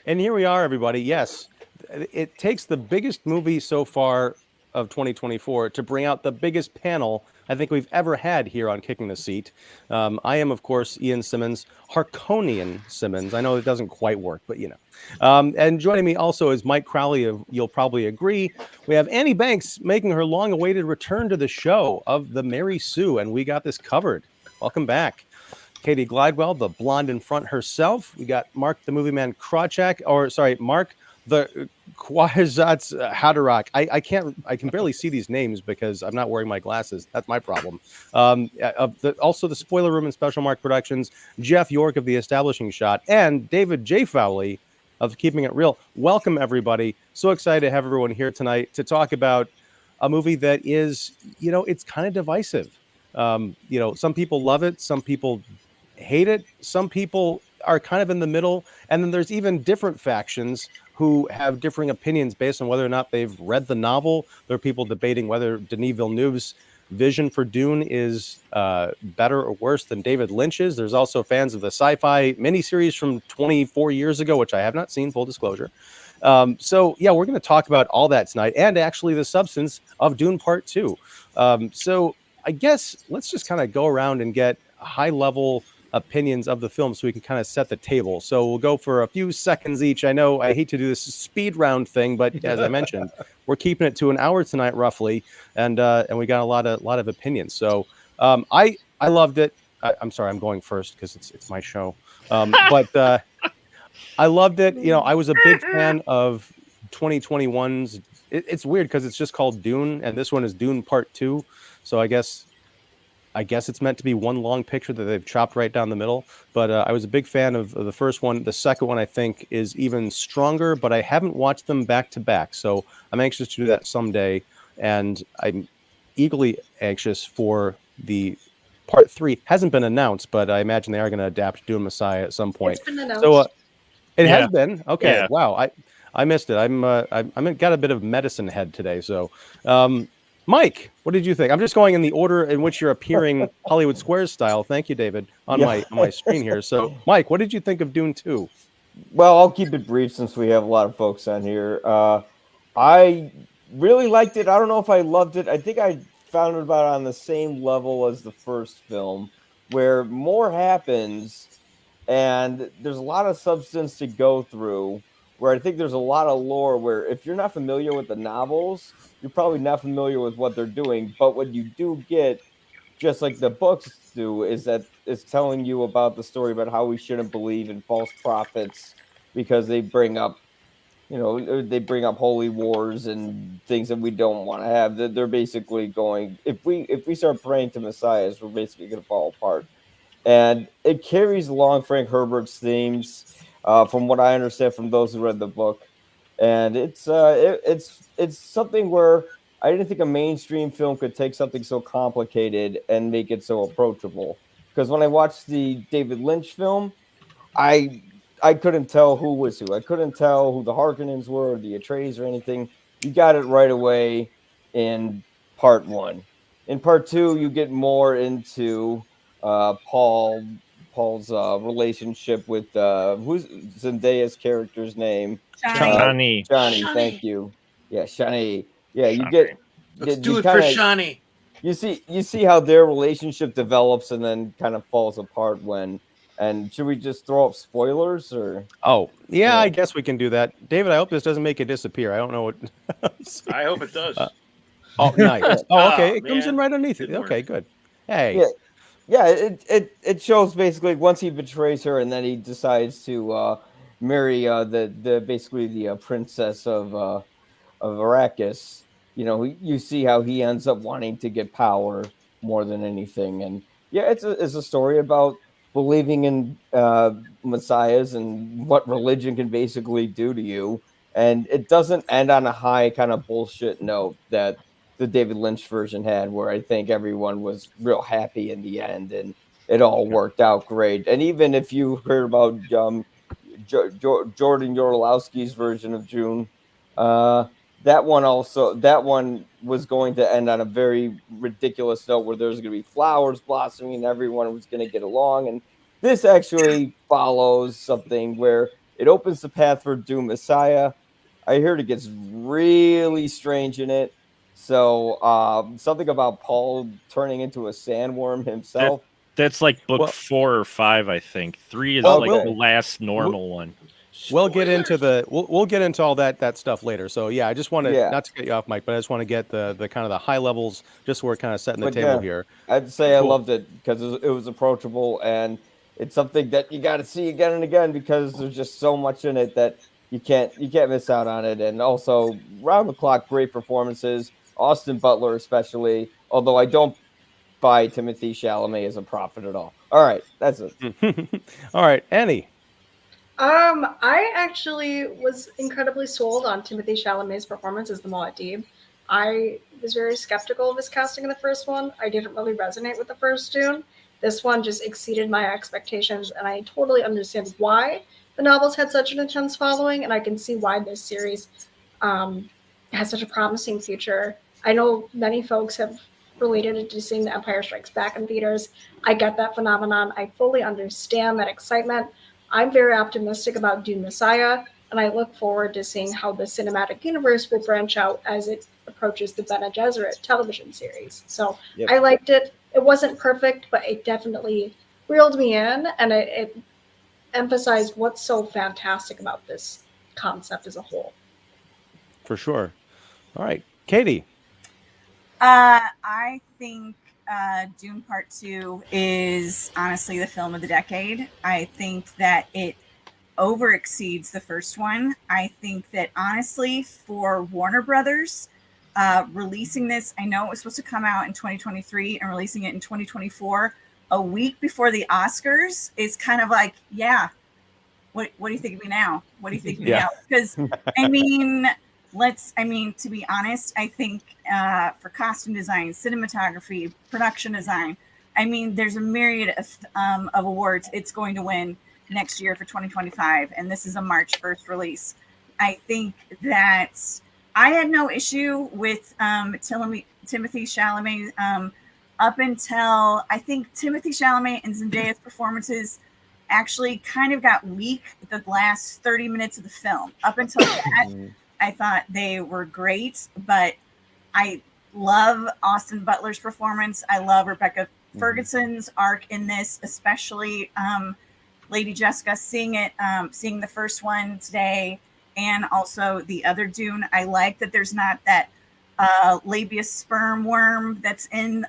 And here we are, everybody. Yes, it takes the biggest movie so far of 2024 to bring out the biggest panel I think we've ever had here on Kicking the Seat. I am, of course, Ian Simmons, Harkonian Simmons. I know it doesn't quite work, but you know. And joining me also is Mike Crowley of You'll Probably Agree. We have Annie Banks making her long-awaited return to the show of the Mary Sue, and we got this covered. Welcome back. Katie Glidewell, the blonde in front herself. We got Mark the Movie Man Krawchak, or sorry, Mark the Kwajats Haderach. I can barely see these names because I'm not wearing my glasses. That's my problem. Also the Spoiler Room and Special Mark Productions, Jeff York of The Establishing Shot, and David J. Fowley of Keeping It Real. Welcome, everybody. So excited to have everyone here tonight to talk about a movie that is, it's kind of divisive. Some people love it, some people hate it. Some people are kind of in the middle. And then there's even different factions who have differing opinions based on whether or not they've read the novel. There are people debating whether Denis Villeneuve's vision for Dune is better or worse than David Lynch's. There's also fans of the sci-fi miniseries from 24 years ago, which I have not seen, full disclosure. Yeah, we're going to talk about all that tonight and actually the substance of Dune Part 2. So I guess let's just kind of go around and get high level opinions of the film so we can kind of set the table. So we'll go for a few seconds each. I know I hate to do this speed round thing, but as I mentioned, we're keeping it to an hour tonight roughly, and we got a lot of opinions. So I loved it. I'm sorry, I'm going first because it's my show. But I loved it. I was a big fan of 2021's. It's weird because it's just called Dune, and this one is Dune Part 2. So I guess it's meant to be one long picture that they've chopped right down the middle. But I was a big fan of the first one. The second one, I think, is even stronger, but I haven't watched them back to back. So I'm anxious to do that someday. And I'm eagerly anxious for the part 3. Hasn't been announced, but I imagine they are going to adapt Dune Messiah at some point. It's been So announced. it Yeah. has been. Okay. Yeah. Wow. I missed it. I'm got a bit of medicine head today. So, Mike, what did you think? I'm just going in the order in which you're appearing Hollywood Squares style. Thank you, David, on Yeah. my screen here. So, Mike, what did you think of Dune 2? Well, I'll keep it brief since we have a lot of folks on here. I really liked it. I don't know if I loved it. I think I found it about on the same level as the first film, where more happens and there's a lot of substance to go through. Where I think there's a lot of lore where if you're not familiar with the novels, you're probably not familiar with what they're doing. But what you do get, just like the books do, is that it's telling you about the story about how we shouldn't believe in false prophets because they bring up holy wars and things that we don't want to have. They're basically going, if we start praying to messiahs, we're basically going to fall apart. And it carries along Frank Herbert's themes, from what I understand from those who read the book. And it's something where I didn't think a mainstream film could take something so complicated and make it so approachable. Because when I watched the David Lynch film, I I couldn't tell who was who. I couldn't tell who the Harkonnens were or the Atreides or anything. You got it right away in part one. In part two, you get more into Paul's relationship with who's Zendaya's character's name? Johnny. Shani. Johnny. Thank Shani. you. Yeah, Shani. Yeah, you Shani. get Let's do you it for kind of Shani. you see how their relationship develops and then kind of falls apart when. And should we just throw up spoilers or? Oh, yeah, Yeah. I guess we can do that. David, I hope this doesn't make it disappear. I don't know what. I hope it does. Oh, nice. Yeah. Oh, okay. Oh, It comes in man. right underneath it. Didn't Okay, work. good. Hey. Yeah, yeah. It shows basically once he betrays her and then he decides to marry the basically the princess of Arrakis. You see how he ends up wanting to get power more than anything, and yeah, it's a story about believing in messiahs and what religion can basically do to you. And it doesn't end on a high kind of bullshit note that the David Lynch version had, where I think everyone was real happy in the end and it all worked out great. And even if you heard about Jordan Yorlowski's version of June, uh, that one was going to end on a very ridiculous note where there's going to be flowers blossoming and everyone was going to get along. And this actually follows something where It opens the path for Dune Messiah. I heard it gets really strange in it. So something about Paul turning into a sandworm himself. That's like book Well- 4 or 5, I think. 3 is Well, like we'll- the last normal one. We'll get into we'll get into all that stuff later. So yeah, I just want to not to cut you off, Mike, but I just want to get the kind of the high levels, just so we're kind of setting the table here. I'd say I Cool. loved it because it was approachable, and it's something that you got to see again and again because there's just so much in it that you can't miss out on it. And also round the clock, great performances. Austin Butler especially, although I don't buy Timothee Chalamet as a prophet at all. All right, that's it. All right, Annie. I actually was incredibly sold on Timothée Chalamet's performance as the Muad'Dib. I was very skeptical of his casting in the first one. I didn't really resonate with the first Dune. This one just exceeded my expectations, and I totally understand why the novels had such an intense following, and I can see why this series has such a promising future. I know many folks have related it to seeing The Empire Strikes Back in theaters. I get that phenomenon. I fully understand that excitement. I'm very optimistic about Dune Messiah, and I look forward to seeing how the cinematic universe will branch out as it approaches the Bene Gesserit television series. So I liked it. It wasn't perfect, but it definitely reeled me in, and it emphasized what's so fantastic about this concept as a whole. For sure. All right, Katie. I think Dune Part 2 is honestly the film of the decade. I think that it overexceeds the first one. I think that honestly, for Warner Brothers, releasing this, I know it was supposed to come out in 2023 and releasing it in 2024, a week before the Oscars is kind of like, yeah, what do you think of me now? What do you think of me now? Because, I mean, to be honest, I think for costume design, cinematography, production design, I mean, there's a myriad of awards it's going to win next year for 2025, and this is a March 1st release. I think that I had no issue with Timothée Chalamet up until I think Timothée Chalamet and Zendaya's performances actually kind of got weak the last 30 minutes of the film. Up until that, I thought they were great, but I love Austin Butler's performance. I love Rebecca Ferguson's arc in this, especially Lady Jessica, seeing the first one today and also the other Dune. I like that there's not that labia sperm worm that's in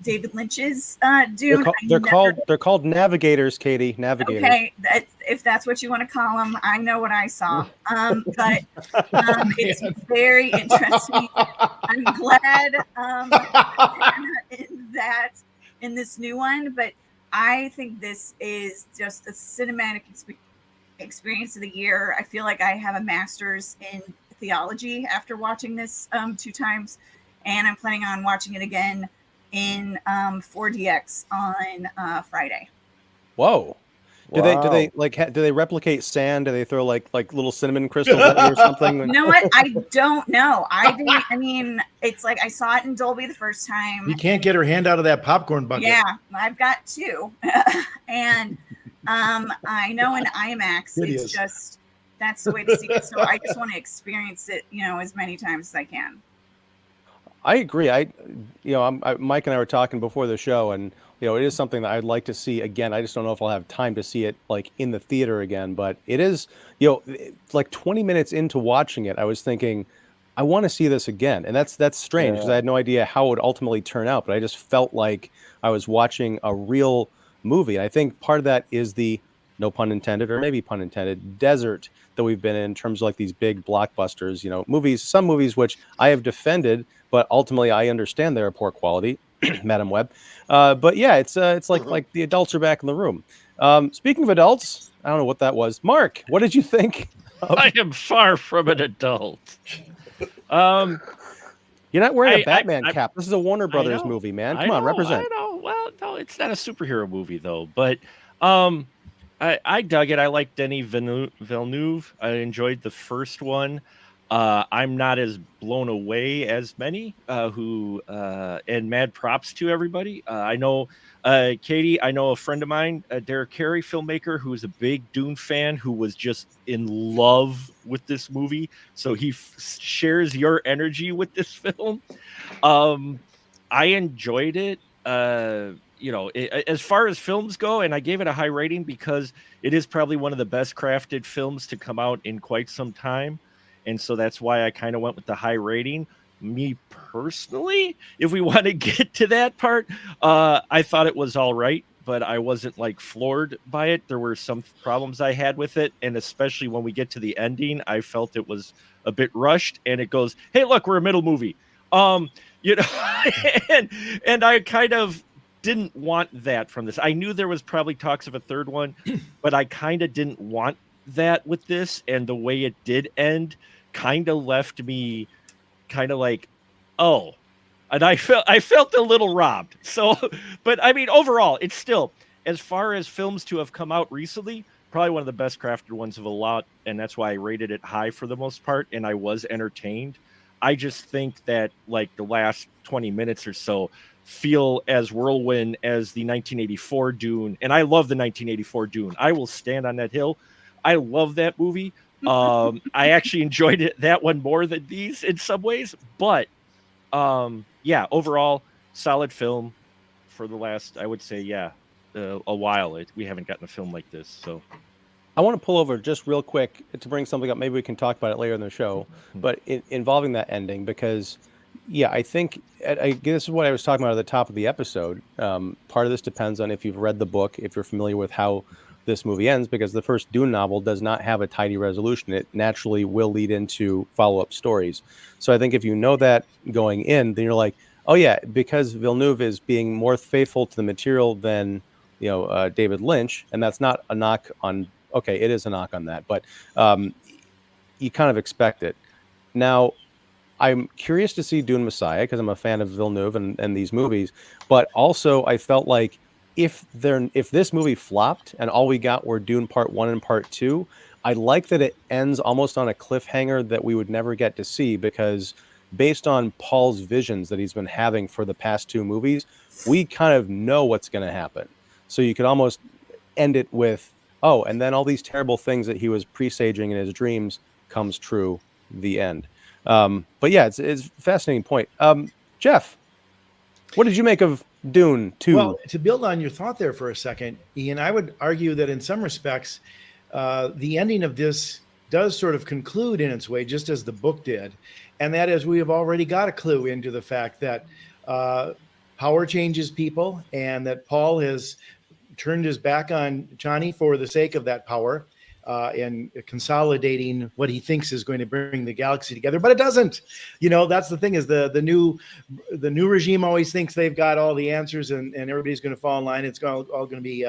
David Lynch's Dune. They're called navigators, Katie. Navigators. Okay, if that's what you want to call them, I know what I saw. But it's very interesting. I'm glad in this new one, but I think this is just a cinematic experience of the year. I feel like I have a master's in theology after watching this 2 times, and I'm planning on watching it again in 4DX on Friday. Whoa. Do they replicate sand? Do they throw like little cinnamon crystals at you or something? You know what? I don't know. I mean, it's like I saw it in Dolby the first time. You can't get her hand out of that popcorn bucket. Yeah, I've got 2. And I know in IMAX, it's just, that's the way to see it. So I just want to experience it, as many times as I can. I agree. Mike and I were talking before the show, and it is something that I'd like to see again. I just don't know if I'll have time to see it like in the theater again. But it is, like 20 minutes into watching it, I was thinking, I want to see this again, and that's strange because I had no idea how it would ultimately turn out. But I just felt like I was watching a real movie. And I think part of that is the, no pun intended, or maybe pun intended, desert that we've been in terms of like these big blockbusters, movies, some movies which I have defended, but ultimately I understand they're poor quality, Madam Web. But yeah, it's like the adults are back in the room. Speaking of adults, I don't know what that was. Mark, what did you think? I am far from an adult. You're not wearing a Batman cap. This is a Warner Brothers movie, man. Come on, represent. I know. Well, no, it's not a superhero movie though. But I dug it. I like Denis Villeneuve. I enjoyed the first one. I'm not as blown away as many and mad props to everybody. I know Katie, I know a friend of mine, Derek Carey, filmmaker, who is a big Dune fan, who was just in love with this movie. So he shares your energy with this film. I enjoyed it. As far as films go, and I gave it a high rating because it is probably one of the best crafted films to come out in quite some time. And so that's why I kind of went with the high rating. Me personally, if we want to get to that part, I thought it was all right, but I wasn't like floored by it. There were some problems I had with it. And especially when we get to the ending, I felt it was a bit rushed, and it goes, hey, look, we're a middle movie. You know, and I kind of didn't want that from this. I knew there was probably talks of a third one, but I kind of didn't want that with this. And the way it did end kind of left me kind of like, oh, and I felt a little robbed. So, but I mean, overall, it's still, as far as films to have come out recently, probably one of the best crafted ones of a lot. And that's why I rated it high for the most part. And I was entertained. I just think that like the last 20 minutes or so feel as whirlwind as the 1984 Dune. And I love the 1984 Dune. I will stand on that hill. I love that movie. I actually enjoyed that one more than these in some ways. But yeah, overall, solid film for the last, I would say, a while. We haven't gotten a film like this. So I want to pull over just real quick to bring something up. Maybe we can talk about it later in the show, but involving that ending, because, yeah, I think this is what I was talking about at the top of the episode. Part of this depends on if you've read the book, if you're familiar with how this movie ends, because the first Dune novel does not have a tidy resolution. It naturally will lead into follow-up stories. So I think if you know that going in, then you're like, oh yeah, because Villeneuve is being more faithful to the material than David Lynch, and that's not a knock on. Okay, it is a knock on that, but you kind of expect it. Now, I'm curious to see Dune Messiah because I'm a fan of Villeneuve and these movies, but also I felt like if this movie flopped and all we got were Dune Part 1 and Part 2, I like that it ends almost on a cliffhanger that we would never get to see, because based on Paul's visions that he's been having for the past two movies, we kind of know what's going to happen. So you could almost end it with, oh, and then all these terrible things that he was presaging in his dreams comes true, the end. But yeah, it's a fascinating point. Jeff, what did you make of Dune 2? Well, to build on your thought there for a second, Ian, I would argue that in some respects, the ending of this does sort of conclude in its way, just as the book did. And that is, we have already got a clue into the fact that power changes people, and that Paul has turned his back on Chani for the sake of that power, and consolidating what he thinks is going to bring the galaxy together, but it doesn't. That's the thing, is the new regime always thinks they've got all the answers, and everybody's going to fall in line. It's all going to be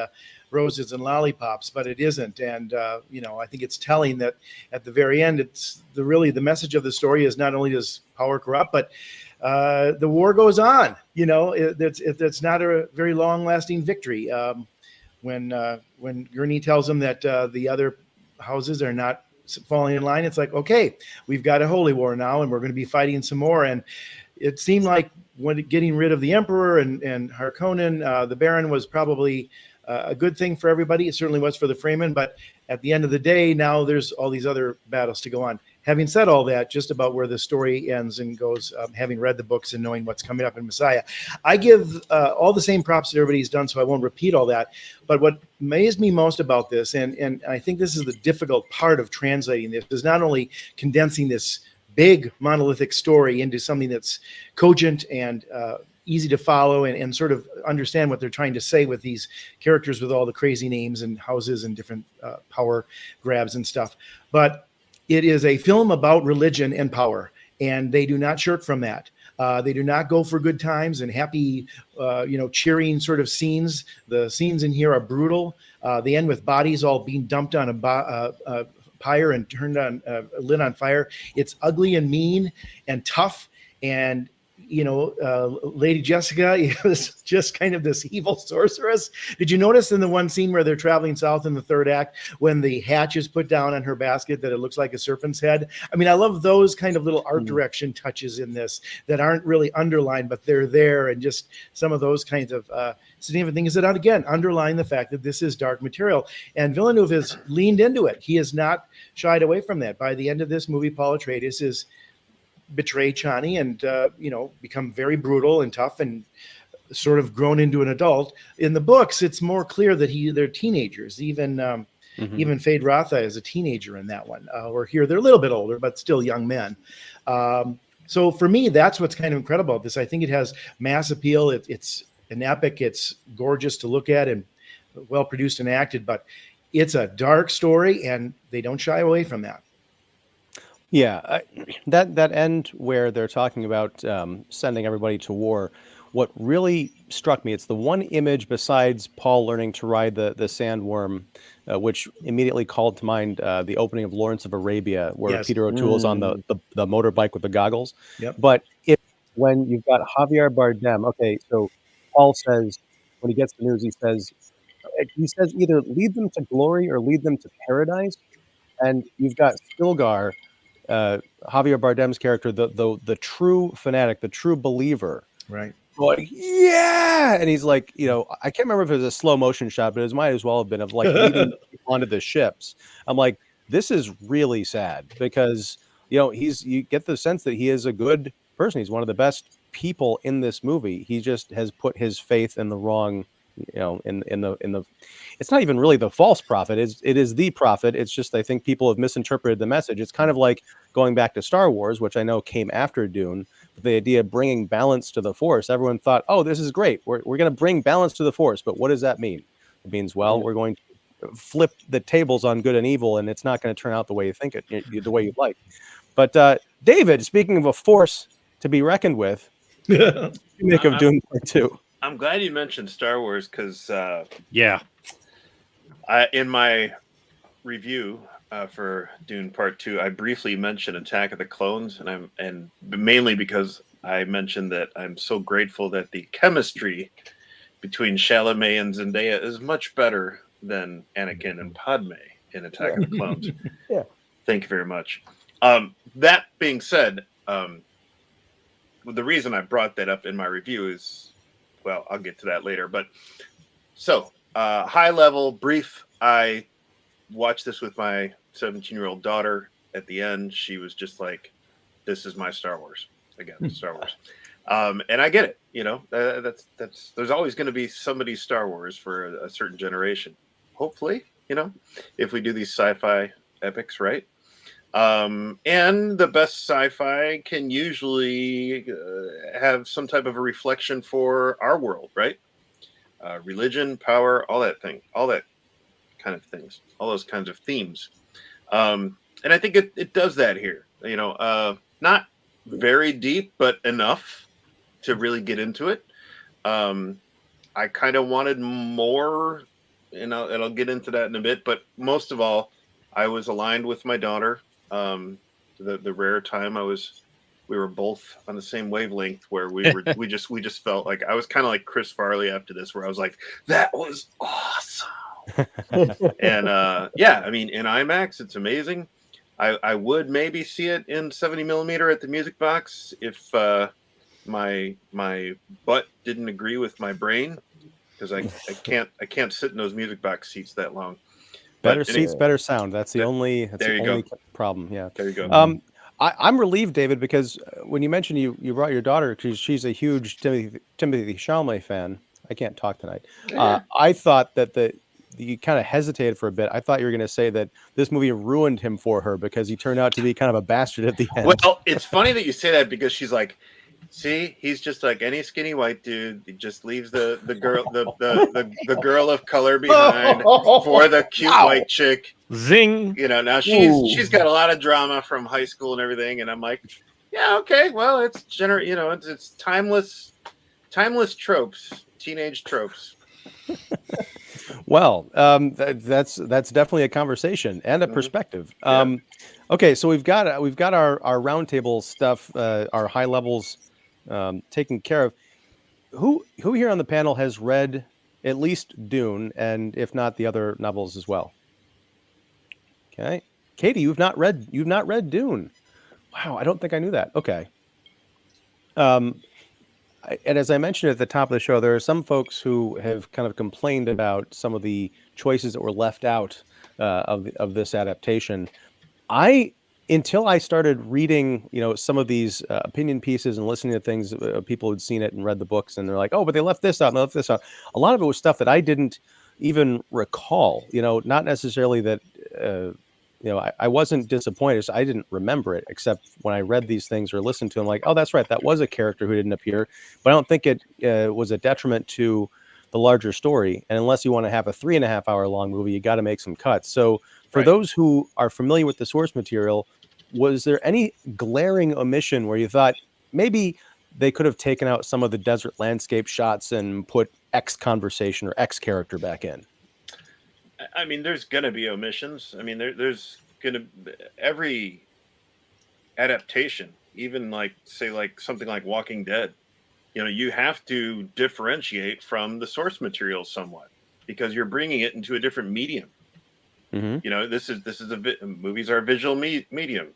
roses and lollipops, but it isn't. And I think it's telling that at the very end, it's the message of the story is not only does power corrupt, but the war goes on. It's not a very long-lasting victory. When Gurney tells him that the other houses are not falling in line, it's like, okay, we've got a holy war now, and we're going to be fighting some more. And it seemed like when getting rid of the Emperor and Harkonnen, the Baron was probably a good thing for everybody. It certainly was for the Fremen, but at the end of the day, now there's all these other battles to go on. Having said all that, just about where the story ends and goes, having read the books and knowing what's coming up in Messiah, I give all the same props that everybody's done, so I won't repeat all that. But what amazed me most about this, and I think this is the difficult part of translating this, is not only condensing this big monolithic story into something that's cogent and easy to follow and sort of understand what they're trying to say with these characters with all the crazy names and houses and different power grabs and stuff. But it is a film about religion and power, and they do not shirk from that. They do not go for good times and happy, cheering sort of scenes. The scenes in here are brutal. They end with bodies all being dumped on a pyre and turned on lit on fire. It's ugly and mean and tough, and Lady Jessica is just kind of this evil sorceress. Did you notice in the one scene where they're traveling south in the third act, when the hatch is put down on her basket, that it looks like a serpent's head? I mean, I love those kind of little art direction touches in this that aren't really underlined, but they're there. And just some of those kinds of significant things that, again, underline the fact that this is dark material. And Villeneuve has leaned into it. He has not shied away from that. By the end of this movie, Paul Atreides is betray Chani and become very brutal and tough and sort of grown into an adult. In the books, it's more clear that they're teenagers. Even Fade Ratha is a teenager in that one. Or here they're a little bit older, but still young men. So for me, that's what's kind of incredible about this. I think it has mass appeal. It's an epic. It's gorgeous to look at and well produced and acted, but it's a dark story, and they don't shy away from that. Yeah, that end where they're talking about sending everybody to war, what really struck me, it's the one image besides Paul learning to ride the sandworm, which immediately called to mind the opening of Lawrence of Arabia, where Yes. Peter O'Toole's on the motorbike with the goggles. Yep. But when you've got Javier Bardem, okay, so Paul says, when he gets the news, he says either lead them to glory or lead them to paradise. And you've got Stilgar, Javier Bardem's character, the true fanatic, the true believer, right? Like, yeah, and he's like, I can't remember if it was a slow motion shot, but it might as well have been of like leading onto the ships. I'm like, this is really sad because you get the sense that he is a good person. He's one of the best people in this movie. He just has put his faith in the wrong. In the, it's not even really the false prophet. It is the prophet. It's just, I think people have misinterpreted the message. It's kind of like going back to Star Wars, which I know came after Dune, but the idea of bringing balance to the Force. Everyone thought, oh, this is great. We're going to bring balance to the Force. But what does that mean? It means, well, we're going to flip the tables on good and evil, and it's not going to turn out the way you think the way you'd like. But David, speaking of a force to be reckoned with, what do you make of Dune Part 2? I'm glad you mentioned Star Wars because in my review for Dune Part 2, I briefly mentioned Attack of the Clones, and mainly because I mentioned that I'm so grateful that the chemistry between Chalamet and Zendaya is much better than Anakin and Padme in Attack of the Clones. Yeah. Thank you very much. That being said, the reason I brought that up in my review is, well, I'll get to that later. But so, high level, brief. I watched this with my 17-year-old daughter. At the end, she was just like, "This is my Star Wars again, Star Wars." And I get it. That's there's always going to be somebody's Star Wars for a certain generation. Hopefully, if we do these sci-fi epics right. And the best sci-fi can usually have some type of a reflection for our world, right? Religion, power, all that kind of things, all those kinds of themes. And I think it does that here. Not very deep, but enough to really get into it. I kind of wanted more, and I'll get into that in a bit. But most of all, I was aligned with my daughter. The rare time we were both on the same wavelength where we just felt like I was kind of like Chris Farley after this, where I was like, that was awesome. And I mean, in IMAX, it's amazing. I would maybe see it in 70 millimeter at the Music Box if my butt didn't agree with my brain, because I can't sit in those Music Box seats that long. Better seats, better sound. That's the only problem. Yeah. There you go. I'm relieved, David, because when you mentioned you brought your daughter, because she's a huge Timothee Chalamet fan. I can't talk tonight. I thought that you kind of hesitated for a bit. I thought you were going to say that this movie ruined him for her because he turned out to be kind of a bastard at the end. Well, it's funny that you say that, because she's like, see, he's just like any skinny white dude. He just leaves the girl the girl of color behind for the cute white chick. Zing. Now she's got a lot of drama from high school and everything, and I'm like, yeah, okay, well, it's it's timeless tropes, teenage tropes. Well, that's definitely a conversation and a perspective. Okay, so we've got our roundtable stuff, our high levels taken care of. Who here on the panel has read at least Dune, and if not, the other novels as well? Okay, Katie, you've not read Dune. Wow, I don't think I knew that. Okay. And as I mentioned at the top of the show, there are some folks who have kind of complained about some of the choices that were left out of this adaptation. Until I started reading, some of these opinion pieces and listening to things, people who'd seen it and read the books, and they're like, "Oh, but they left this out and they left this out." A lot of it was stuff that I didn't even recall. Not necessarily that. I wasn't disappointed. I didn't remember it, except when I read these things or listened to them, like, oh, that's right, that was a character who didn't appear. But I don't think it was a detriment to the larger story. And unless you want to have a 3.5-hour long movie, you got to make some cuts. So for those who are familiar with the source material, was there any glaring omission where you thought maybe they could have taken out some of the desert landscape shots and put X conversation or X character back in? I mean, there's going to be omissions. I mean, there's going to every adaptation, even like something like Walking Dead, you have to differentiate from the source material somewhat because you're bringing it into a different medium. Mm-hmm. This is movies are a visual medium.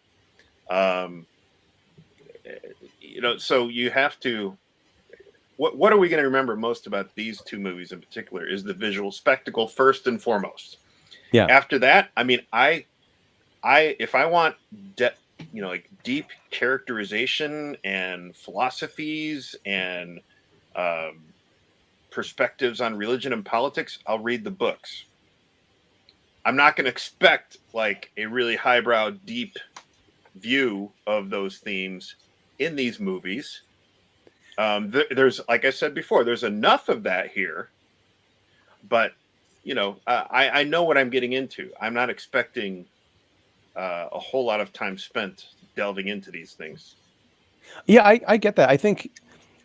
So you have to. What are we going to remember most about these two movies in particular is the visual spectacle first and foremost. Yeah. After that, I mean, if I want deep characterization and philosophies and perspectives on religion and politics, I'll read the books. I'm not going to expect like a really highbrow, deep view of those themes in these movies. There's, like I said before, there's enough of that here, but I know what I'm getting into. I'm not expecting a whole lot of time spent delving into these things. Yeah, I get that. I think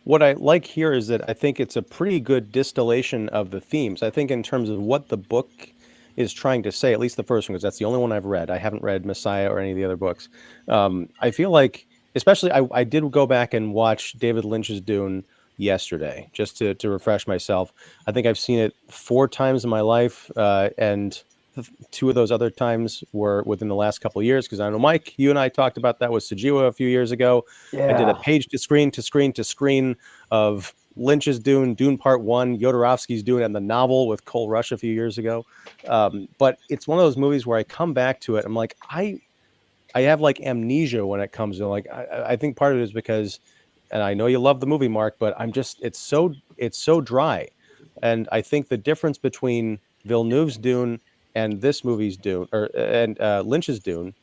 what I like here is that I think it's a pretty good distillation of the themes. I think in terms of what the book is trying to say, at least the first one, because that's the only one I've read. I haven't read Messiah or any of the other books. I feel like, especially, I did go back and watch David Lynch's Dune yesterday just to refresh myself. I think I've seen it 4 times in my life, and 2 of those other times were within the last couple of years, because I know, Mike, you and I talked about that with Sajiwa a few years ago. Yeah. I did a page to screen of Lynch's Dune, Dune Part 1, Jodorowsky's Dune, and the novel with Cole Rush a few years ago. But it's one of those movies where I come back to it. I'm like, I have like amnesia when it comes to like, I think part of it is because, and I know you love the movie, Mark, but it's so dry. And I think the difference between Villeneuve's Dune and this movie's Dune, and Lynch's Dune,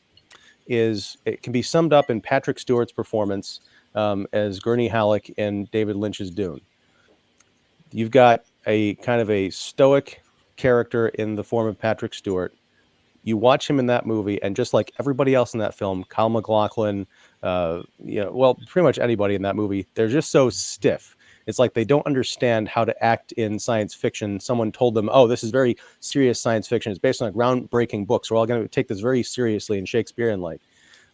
is it can be summed up in Patrick Stewart's performance as Gurney Halleck in David Lynch's Dune. You've got a kind of a stoic character in the form of Patrick Stewart. You watch him in that movie, and just like everybody else in that film, Kyle MacLachlan, pretty much anybody in that movie, they're just so stiff. It's like they don't understand how to act in science fiction. Someone told them, oh, this is very serious science fiction. It's based on groundbreaking books. We're all going to take this very seriously and Shakespearean-like.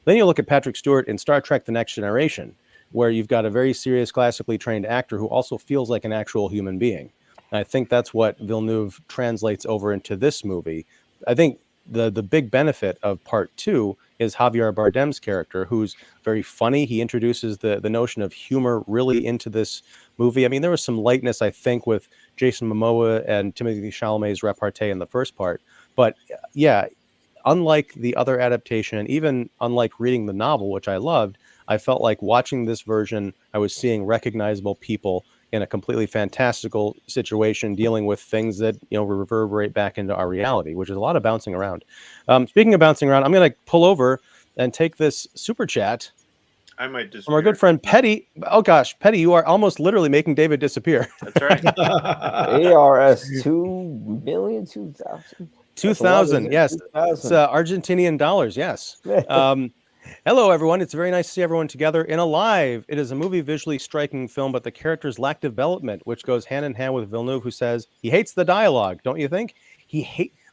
Then you look at Patrick Stewart in Star Trek The Next Generation, where you've got a very serious, classically trained actor who also feels like an actual human being. And I think that's what Villeneuve translates over into this movie. I think the big benefit of Part 2 is Javier Bardem's character, who's very funny. He introduces the notion of humor really into this movie. I mean, there was some lightness, I think, with Jason Momoa and Timothee Chalamet's repartee in the first part. But yeah, unlike the other adaptation, and even unlike reading the novel, which I loved, I felt like watching this version, I was seeing recognizable people in a completely fantastical situation, dealing with things that reverberate back into our reality, which is a lot of bouncing around. Speaking of bouncing around, I'm going to pull over and take this super chat. I might disappear. From our good friend Petty. Oh gosh, Petty, you are almost literally making David disappear. That's right. ARS 2,000,000. 2,000, yes. 2,000. It's Argentinian dollars, yes. Hello, everyone. It's very nice to see everyone together in Alive. It is a movie visually striking film, but the characters lack development, which goes hand in hand with Villeneuve, who says he hates the dialogue. Don't you think?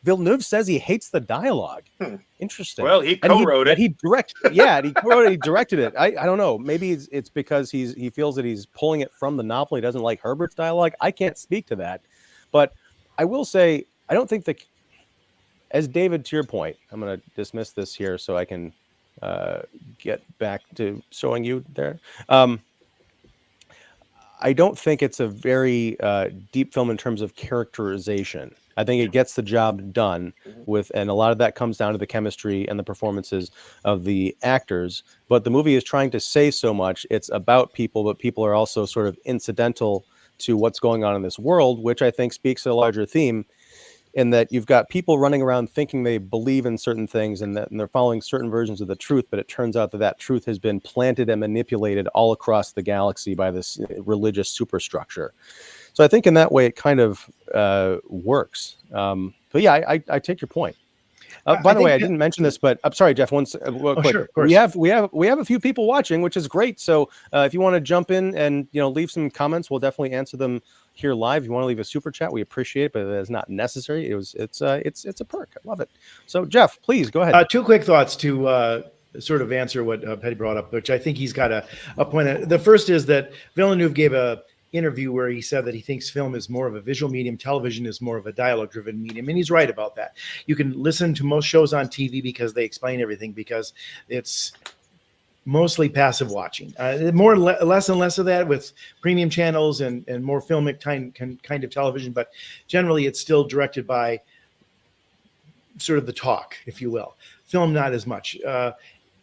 Villeneuve says he hates the dialogue. Hmm. Interesting. Well, he co-wrote it. He directed it. I don't know. Maybe it's because he feels that he's pulling it from the novel. He doesn't like Herbert's dialogue. I can't speak to that, but I will say I don't think as David, to your point, I'm going to dismiss this here so I can get back to showing you there. I don't think it's a very deep film in terms of characterization. I think it gets the job done and a lot of that comes down to the chemistry and the performances of the actors. But the movie is trying to say so much. It's about people, but people are also sort of incidental to what's going on in this world, which I think speaks to a larger theme, in that you've got people running around thinking they believe in certain things and they're following certain versions of the truth, but it turns out that truth has been planted and manipulated all across the galaxy by this religious superstructure. So I think in that way it kind of works. But yeah, I take your point. By the way, I didn't mention this, but I'm sorry, Jeff. Quick. Sure, of course. We have a few people watching, which is great. So if you want to jump in and leave some comments, we'll definitely answer them here live. If you want to leave a super chat, we appreciate it, but it's not necessary. It's a perk. I love it. So Jeff, please go ahead. Two quick thoughts to sort of answer what Petty brought up, which I think he's got a point. The first is that Villeneuve gave a interview where he said that he thinks film is more of a visual medium, television is more of a dialogue-driven medium, and he's right about that. You can listen to most shows on TV because they explain everything, because it's mostly passive watching. Less and less of that with premium channels and more filmic kind of television, but generally it's still directed by sort of the talk, if you will. Film, not as much.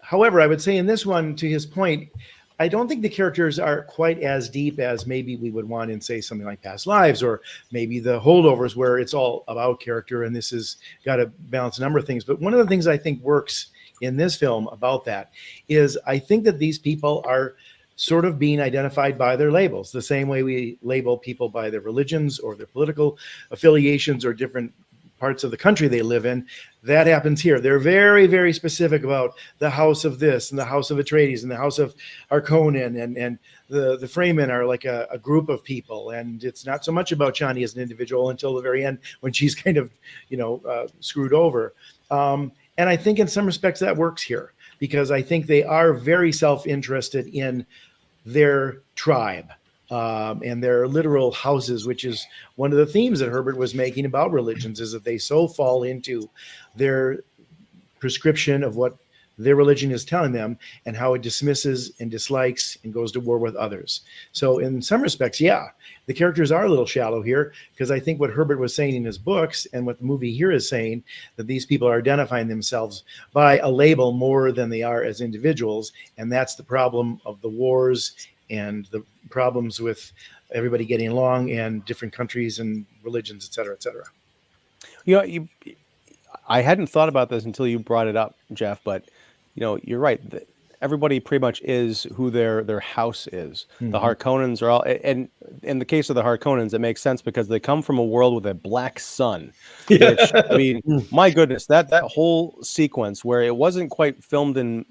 However, I would say in this one, to his point, I don't think the characters are quite as deep as maybe we would want in, say, something like Past Lives, or maybe The Holdovers, where it's all about character, and this has got to balance a number of things. But one of the things I think works in this film about that is I think that these people are sort of being identified by their labels, the same way we label people by their religions or their political affiliations or different parts of the country they live in. That happens here. They're very, very specific about the house of this and the house of Atreides and the house of Harkonnen, and the Fremen are like a group of people, and it's not so much about Chani as an individual until the very end when she's kind of screwed over. And I think in some respects that works here, because I think they are very self-interested in their tribe and their literal houses, which is one of the themes that Herbert was making about religions, is that they so fall into their prescription of what their religion is telling them and how it dismisses and dislikes and goes to war with others. So in some respects, yeah, the characters are a little shallow here, because I think what Herbert was saying in his books and what the movie here is saying, that these people are identifying themselves by a label more than they are as individuals. And that's the problem of the wars and the problems with everybody getting along and different countries and religions, et cetera, et cetera. I hadn't thought about this until you brought it up, Jeff, but you're right. Everybody pretty much is who their house is. Mm-hmm. The Harkonnens are all, and in the case of the Harkonnens, it makes sense because they come from a world with a black sun. Which, I mean, my goodness, that whole sequence where it wasn't quite filmed in,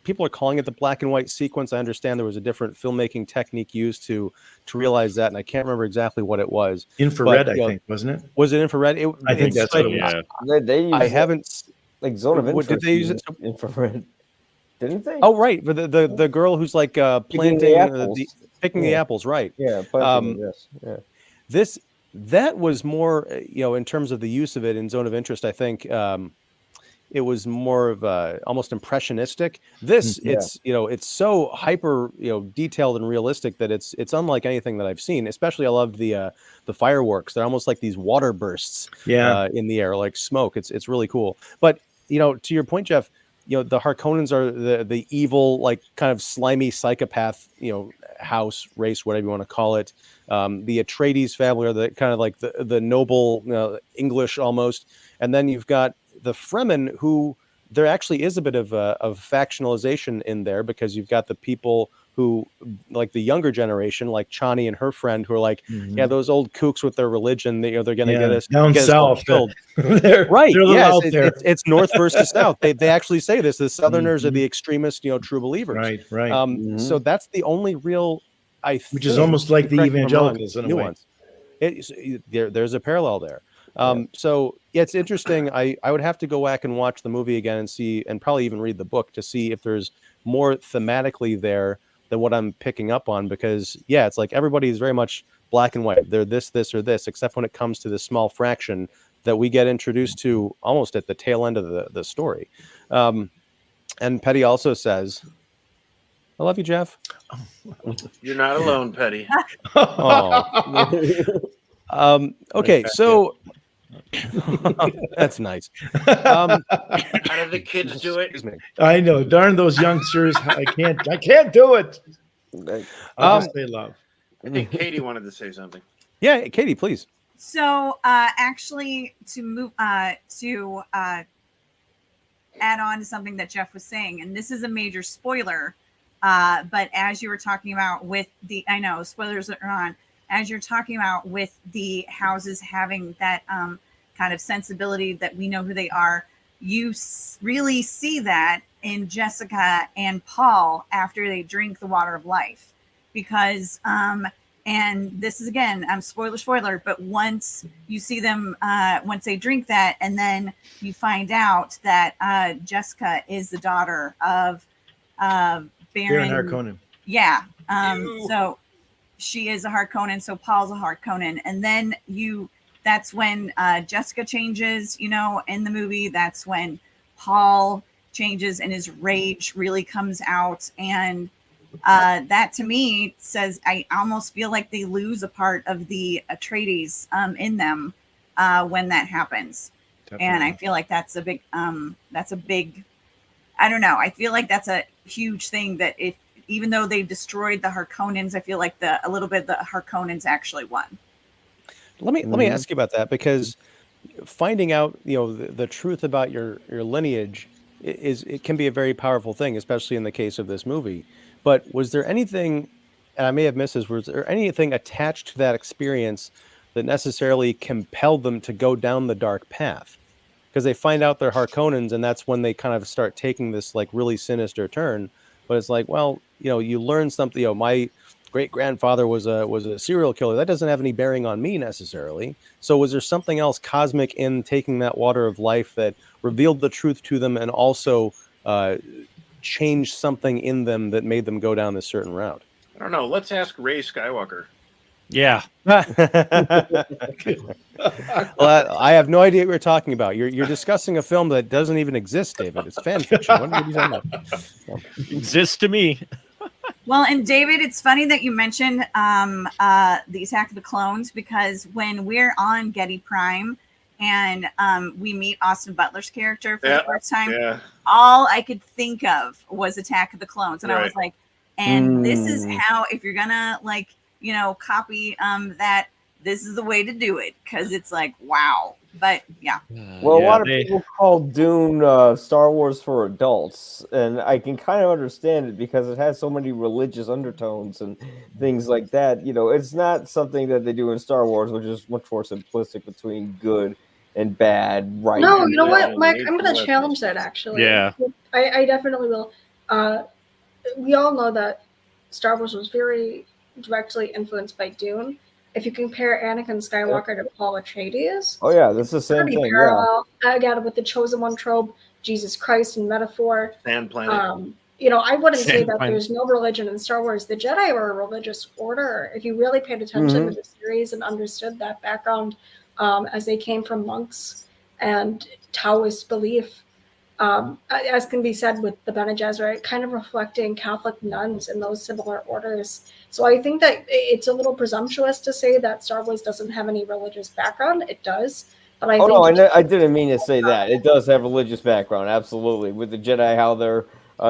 people are calling it the black and white sequence. I understand there was a different filmmaking technique used to realize that, and I can't remember exactly what it was. Infrared, I think, wasn't it? Was it infrared? I think that's what it was. Yeah. They I haven't. Like zone of interest. Did they use it? Infrared? Didn't they? Oh, right. But the girl who's like planting picking the apples, right? Yeah. Yes. Yeah. That was more, in terms of the use of it in Zone of Interest. I think it was more of almost impressionistic. It's so hyper detailed and realistic that it's unlike anything that I've seen. Especially, I loved the fireworks. They're almost like these water bursts in the air, like smoke. It's really cool. But to your point, Jeff, the Harkonnens are the evil, like kind of slimy psychopath, house, race, whatever you want to call it. The Atreides family are the kind of like the noble English almost, and then you've got the Fremen, who there actually is a bit of factionalization in there, because you've got the people who, like the younger generation, like Chani and her friend, who are like, those old kooks with their religion, they're going to get us down south. Killed. They're it's north versus south. They actually say this. The Southerners are the extremist, true believers. Right. So that's the only real, which is almost like the evangelicals in a way. There's a parallel there. So yeah, it's interesting. I would have to go back and watch the movie again and see, and probably even read the book to see if there's more thematically there than what I'm picking up on. Because yeah, it's like everybody's very much black and white. They're this, or this, except when it comes to this small fraction that we get introduced to almost at the tail end of the story. And Petty also says, "I love you, Jeff." You're not alone, Petty. Oh. Okay, so that's nice. How do the kids do it? Excuse me. I know, darn those youngsters! I can't do it. I'll just say love. I think Katie wanted to say something. Yeah, Katie, please. So actually, to move to add on to something that Jeff was saying, and this is a major spoiler, but as you were talking about with the, I know spoilers are on, as you're talking about with the houses having that kind of sensibility that we know who they are, you really see that in Jessica and Paul after they drink the water of life, because and this is again, spoiler, but once you see them, once they drink that, and then you find out that Jessica is the daughter of Baron Harkonnen. Yeah. So she is a Harkonnen, so Paul's a Harkonnen. And then that's when Jessica changes, in the movie. That's when Paul changes and his rage really comes out. And that to me says, I almost feel like they lose a part of the Atreides in them when that happens. Definitely. And I feel like that's a big, I don't know. I feel like that's a huge thing that even though they destroyed the Harkonnens, I feel like a little bit the Harkonnens actually won. Let me ask you about that, because finding out the truth about your lineage it can be a very powerful thing, especially in the case of this movie. But was there anything, and I may have missed this, was there anything attached to that experience that necessarily compelled them to go down the dark path? Because they find out they're Harkonnens, and that's when they kind of start taking this like really sinister turn. But it's like, well, you learn something. My great-grandfather was a serial killer. That doesn't have any bearing on me necessarily. So was there something else cosmic in taking that water of life that revealed the truth to them and also changed something in them that made them go down this certain route? I don't know. Let's ask Ray Skywalker. Yeah. Well, I have no idea what you're talking about. You're discussing a film that doesn't even exist, David. It's fan fiction. What are you talking about? Exists to me. Well, and David, it's funny that you mentioned the Attack of the Clones, because when we're on Getty Prime and we meet Austin Butler's character for the first time, all I could think of was Attack of the Clones. And I was like, and this is how, if you're gonna copy that, this is the way to do it, because it's like, wow. But yeah. Well, a lot of people call Dune Star Wars for adults, and I can kind of understand it because it has so many religious undertones and things like that. It's not something that they do in Star Wars, which is much more simplistic between good and bad, right? No, you know what, Mike? I'm going to challenge that, actually. Yeah. I definitely will. We all know that Star Wars was very directly influenced by Dune. If you compare Anakin Skywalker to Paul Atreides, oh yeah, that's the same thing. Parallel. Again, with the chosen one trope, Jesus Christ in metaphor. Sand planet. I wouldn't say that there's no religion in Star Wars. The Jedi were a religious order. If you really paid attention to the series and understood that background, as they came from monks and Taoist belief, as can be said with the Bene Gesserit, kind of reflecting Catholic nuns in those similar orders. So I think that it's a little presumptuous to say that Star Wars doesn't have any religious background. It does. But I didn't mean to say that. It does have religious background, absolutely. With the Jedi, how they're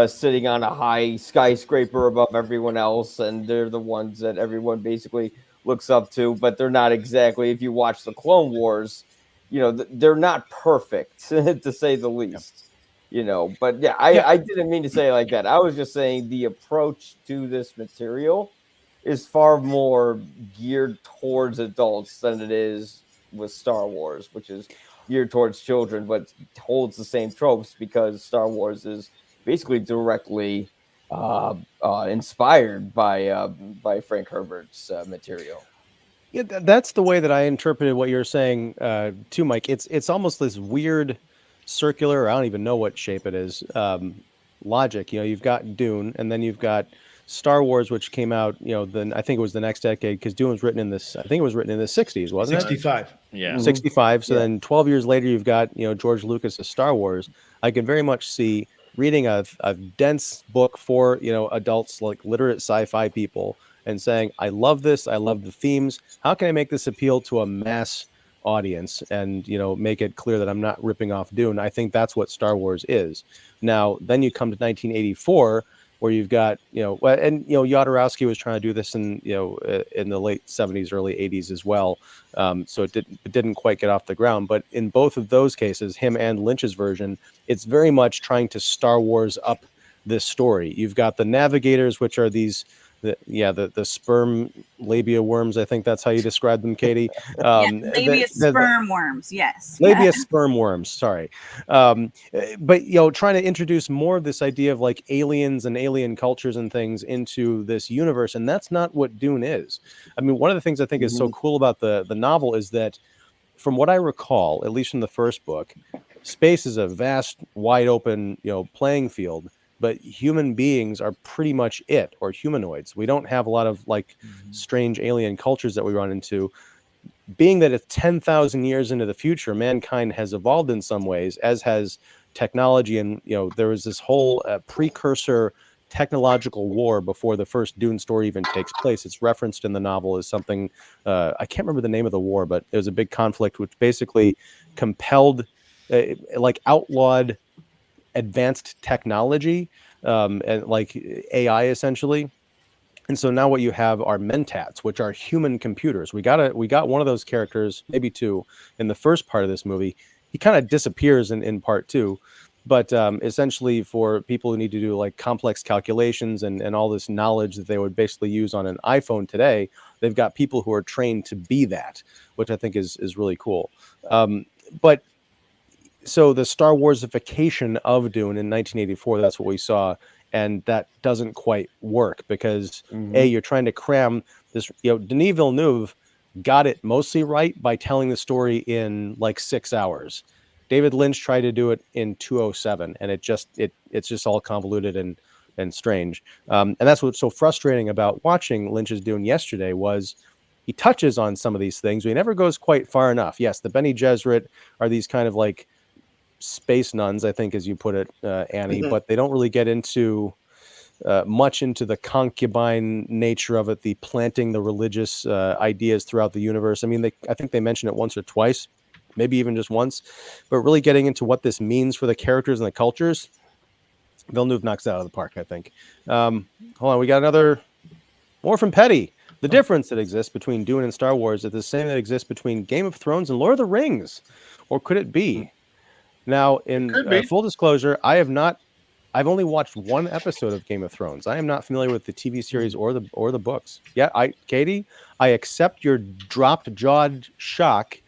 sitting on a high skyscraper above everyone else, and they're the ones that everyone basically looks up to, but they're not exactly, if you watch the Clone Wars, they're not perfect, to say the least. But yeah, I didn't mean to say it like that. I was just saying the approach to this material is far more geared towards adults than it is with Star Wars, which is geared towards children, but holds the same tropes because Star Wars is basically directly inspired by Frank Herbert's material. Yeah, that's the way that I interpreted what you're saying, too, Mike. It's almost this weird circular, I don't even know what shape it is, logic. You've got Dune, and then you've got Star Wars, which came out, then I think it was the next decade, because Dune was written in this, I think it was written in the 60s, wasn't it? 65. Yeah. 65. So Yeah. then 12 years later, you've got, George Lucas's Star Wars. I can very much see reading a dense book for, adults, like literate sci-fi people, and saying, I love this. I love the themes. How can I make this appeal to a mass audience and, make it clear that I'm not ripping off Dune? I think that's what Star Wars is. Now, then you come to 1984, where you've got, and, Jodorowsky was trying to do this in the late 70s, early 80s as well. So it didn't quite get off the ground. But in both of those cases, him and Lynch's version, it's very much trying to Star Wars up this story. You've got the navigators, which are the sperm labia worms. I think that's how you describe them, Katie. Labia sperm worms. Yes. Labia sperm worms. Sorry. But, trying to introduce more of this idea of like aliens and alien cultures and things into this universe. And that's not what Dune is. I mean, one of the things I think is so cool about the novel is that, from what I recall, at least from the first book, space is a vast, wide open, playing field. But human beings are pretty much it, or humanoids. We don't have a lot of like strange alien cultures that we run into. Being that it's 10,000 years into the future, mankind has evolved in some ways, as has technology. And, there was this whole precursor technological war before the first Dune story even takes place. It's referenced in the novel as something, I can't remember the name of the war, but it was a big conflict which basically compelled, outlawed advanced technology, and like AI essentially. And so now what you have are mentats, which are human computers. We got one of those characters, maybe two, in the first part of this movie. He kind of disappears in part two, but essentially for people who need to do like complex calculations and all this knowledge that they would basically use on an iPhone today, they've got people who are trained to be that, which I think is really cool. But so the Star Warsification of Dune in 1984, that's what we saw. And that doesn't quite work because you're trying to cram this, Denis Villeneuve got it mostly right by telling the story in like 6 hours. David Lynch tried to do it in 207, and it's just all convoluted and strange. And that's what's so frustrating about watching Lynch's Dune yesterday was he touches on some of these things, but he never goes quite far enough. Yes, the Bene Gesserit are these kind of like space nuns, I think, as you put it, Annie, but they don't really get into much into the concubine nature of it, the planting the religious ideas throughout the universe. I mean, I think they mention it once or twice, maybe even just once, but really getting into what this means for the characters and the cultures, Villeneuve knocks it out of the park, I think. Hold on, we got more from Petty. The difference that exists between Dune and Star Wars is the same that exists between Game of Thrones and Lord of the Rings, or could it be? Now, in full disclosure, I've only watched one episode of Game of Thrones. I am not familiar with the TV series or the books. Yeah, Katie, I accept your dropped jawed shock,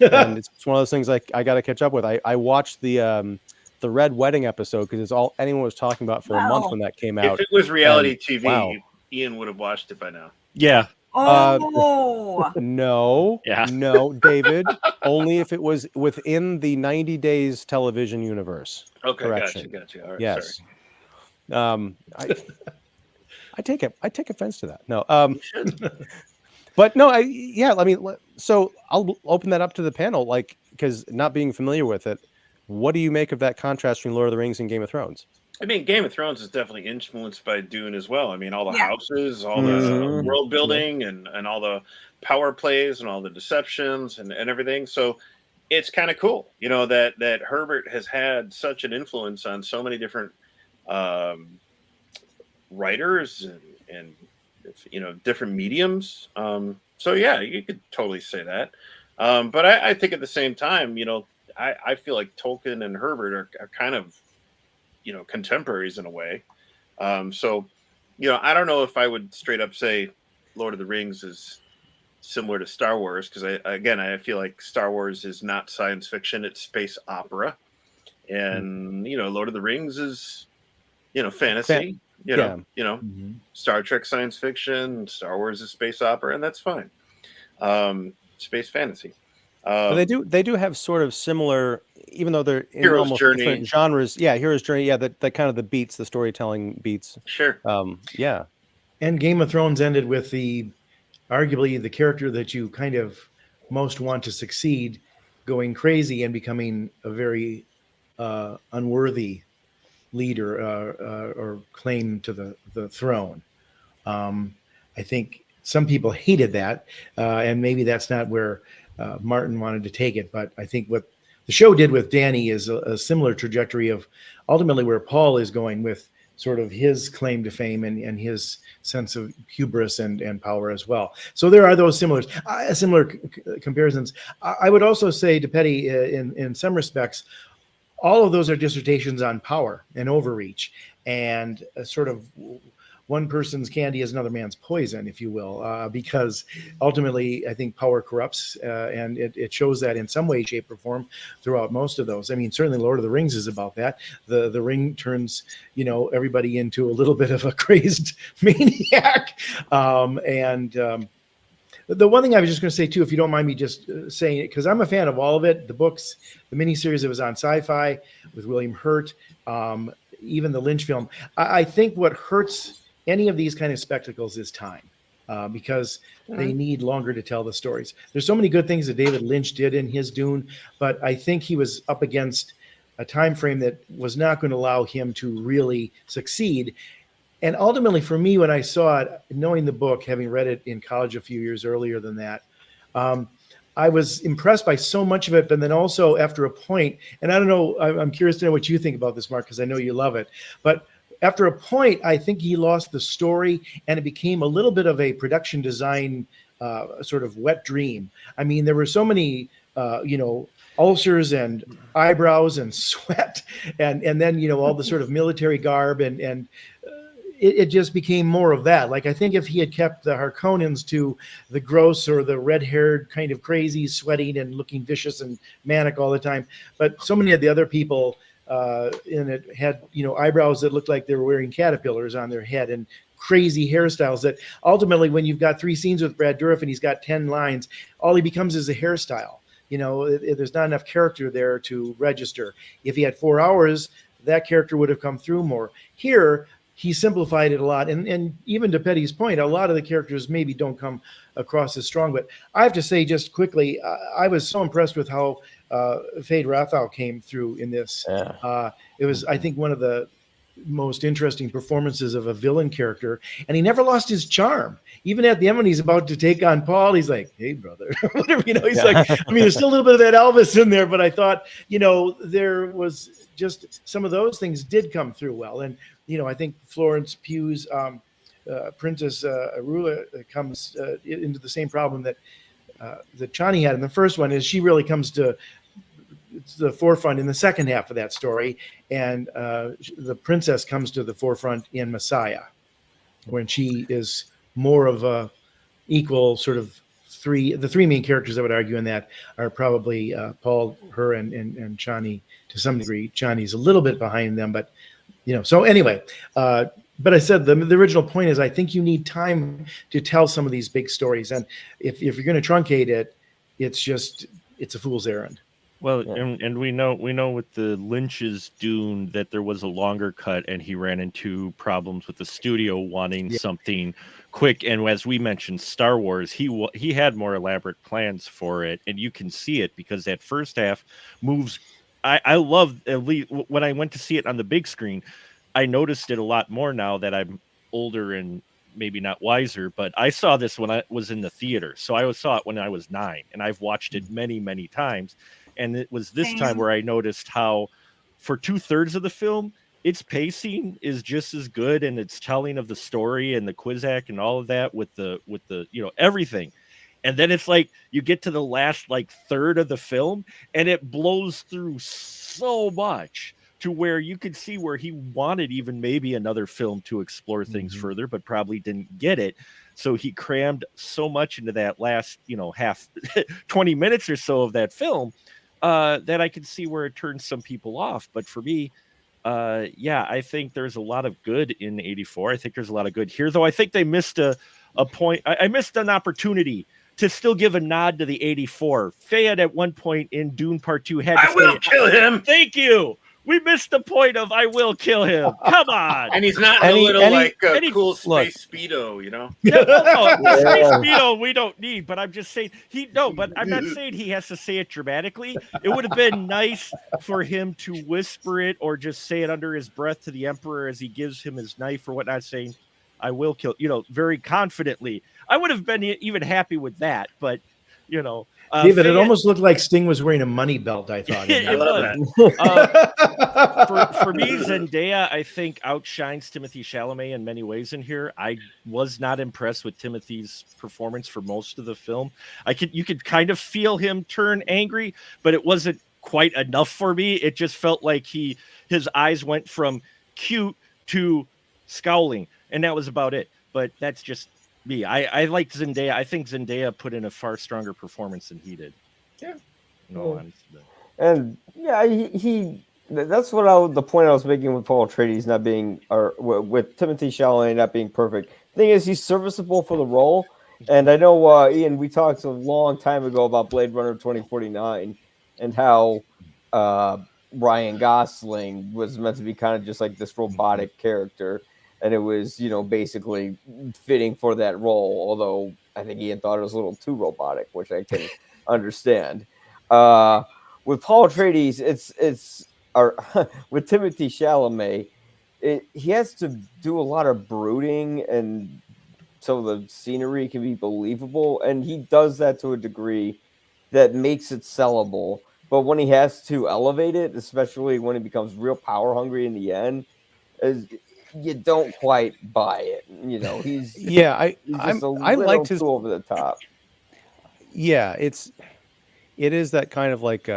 and it's one of those things I got to catch up with. I watched the Red Wedding episode because it's all anyone was talking about for a month when that came out. If it was reality TV, wow. Ian would have watched it by now. Yeah. No, Yeah. no, David. Only if it was within the 90 days television universe. Okay, Correction. gotcha. All right, Yes. sorry. I take offense to that. No. But no, I mean, so I'll open that up to the panel, like, because not being familiar with it, what do you make of that contrast between Lord of the Rings and Game of Thrones? I mean, Game of Thrones is definitely influenced by Dune as well. I mean, all the houses, all the world building, and all the power plays, and all the deceptions, and everything. So it's kind of cool, that Herbert has had such an influence on so many different writers and different mediums. So yeah, you could totally say that. But I think at the same time, I feel like Tolkien and Herbert are kind of contemporaries in a way. So I don't know if I would straight up say Lord of the Rings is similar to Star Wars, because I feel like Star Wars is not science fiction, it's space opera, and Lord of the Rings is fantasy. Star Trek science fiction, Star Wars is space opera, and that's fine. space fantasy. But they do have sort of similar, even though they're in Hero's almost Journey. different genres. Yeah, Hero's Journey. Yeah, the kind of the beats, the storytelling beats. Sure. Yeah. And Game of Thrones ended with arguably the character that you kind of most want to succeed going crazy and becoming a very unworthy leader or claim to the throne. I think some people hated that, and maybe that's not where Martin wanted to take it. But I think what the show did with Danny is a similar trajectory of ultimately where Paul is going with sort of his claim to fame and his sense of hubris and power as well. So there are those similar comparisons. I would also say to Petty, in some respects, all of those are dissertations on power and overreach, and sort of one person's candy is another man's poison, if you will, because ultimately I think power corrupts, and it shows that in some way, shape, or form throughout most of those. I mean, certainly Lord of the Rings is about that. The ring turns, everybody into a little bit of a crazed maniac. The one thing I was just going to say too, if you don't mind me just saying it, because I'm a fan of all of it, the books, the miniseries that was on Sci-Fi with William Hurt, even the Lynch film. I think what hurts any of these kind of spectacles is time, because they need longer to tell the stories. There's so many good things that David Lynch did in his Dune, but I think he was up against a time frame that was not going to allow him to really succeed. And ultimately, for me, when I saw it, knowing the book, having read it in college a few years earlier than that, I was impressed by so much of it. But then also after a point, and I don't know, I'm curious to know what you think about this, Mark, because I know you love it. But after a point, I think he lost the story, and it became a little bit of a production design sort of wet dream. I mean, there were so many, ulcers and eyebrows and sweat, and then all the sort of military garb and it just became more of that. Like, I think if he had kept the Harkonnens to the gross or the red-haired kind of crazy, sweating and looking vicious and manic all the time, but so many of the other people in it had, eyebrows that looked like they were wearing caterpillars on their head and crazy hairstyles that ultimately, when you've got 3 scenes with Brad Dourif and he's got 10 lines, all he becomes is a hairstyle. There's not enough character there to register. If he had 4 hours, that character would have come through more. Here, he simplified it a lot. And even to Petty's point, a lot of the characters maybe don't come across as strong. But I have to say just quickly, I was so impressed with how Fade Rathau came through in this. Yeah. It was, I think, one of the most interesting performances of a villain character. And he never lost his charm. Even at the end when he's about to take on Paul, he's like, hey, brother, whatever, he's like, I mean, there's still a little bit of that Elvis in there, but I thought, there was just some of those things did come through well. And, I think Florence Pugh's Princess Arula comes into the same problem that Chani had in the first one, is she really comes to the forefront in the second half of that story. And the princess comes to the forefront in Messiah, when she is more of a equal sort of the three main characters I would argue in that are probably Paul, her, and Chani to some degree. Chani's a little bit behind them, but so anyway, but I said the original point is I think you need time to tell some of these big stories. And if you're going to truncate it, it's a fool's errand. Well, and we know with the Lynch's Dune that there was a longer cut, and he ran into problems with the studio wanting something quick. And as we mentioned, Star Wars, he had more elaborate plans for it, and you can see it because that first half moves. I love, at least when I went to see it on the big screen, I noticed it a lot more now that I'm older and maybe not wiser, but I saw this when I was in the theater. So I saw it when I was 9, and I've watched it many, many times. And it was this time where I noticed how for 2/3 of the film, its pacing is just as good, and its telling of the story and the Quizak and all of that with the everything. And then it's like you get to the last third of the film, and it blows through so much to where you could see where he wanted even maybe another film to explore things further, but probably didn't get it. So he crammed so much into that last, half 20 minutes or so of that film that I could see where it turns some people off. But for me, I think there's a lot of good in 84. I think there's a lot of good here, though I think they missed a point. I missed an opportunity to still give a nod to the 84. Fayed at one point in Dune Part 2 had to I will kill him. Thank you. We missed the point of I will kill him. Come on. And he's not in a little cool look. space Speedo, you know? Yeah, well, no, Yeah. Space Speedo we don't need, but I'm just saying but I'm not saying he has to say it dramatically. It would have been nice for him to whisper it or just say it under his breath to the Emperor as he gives him his knife or whatnot, saying, I will kill, very confidently. I would have been even happy with that, but David, it almost looked like Sting was wearing a money belt, I thought. It I love that. For me, Zendaya, I think outshines Timothee Chalamet in many ways in here. I was not impressed with Timothy's performance for most of the film. You could kind of feel him turn angry, but it wasn't quite enough for me. It just felt like his eyes went from cute to scowling, and that was about it. But that's just me. I liked Zendaya. I think Zendaya put in a far stronger performance than he did. Yeah. No, honestly. And yeah, he that's the point I was making with Paul Atreides not being, or with Timothée Chalamet not being perfect. The thing is, he's serviceable for the role. And I know, Ian, we talked a long time ago about Blade Runner 2049 and how Ryan Gosling was meant to be kind of just like this robotic character. And it was, basically fitting for that role. Although I think Ian thought it was a little too robotic, which I can understand. With Paul Atreides, with Timothée Chalamet, he has to do a lot of brooding, and so the scenery can be believable, and he does that to a degree that makes it sellable. But when he has to elevate it, especially when he becomes real power hungry in the end, you don't quite buy it. He's Yeah, he's I just a I little liked his. too over the top. Yeah, it is that kind of like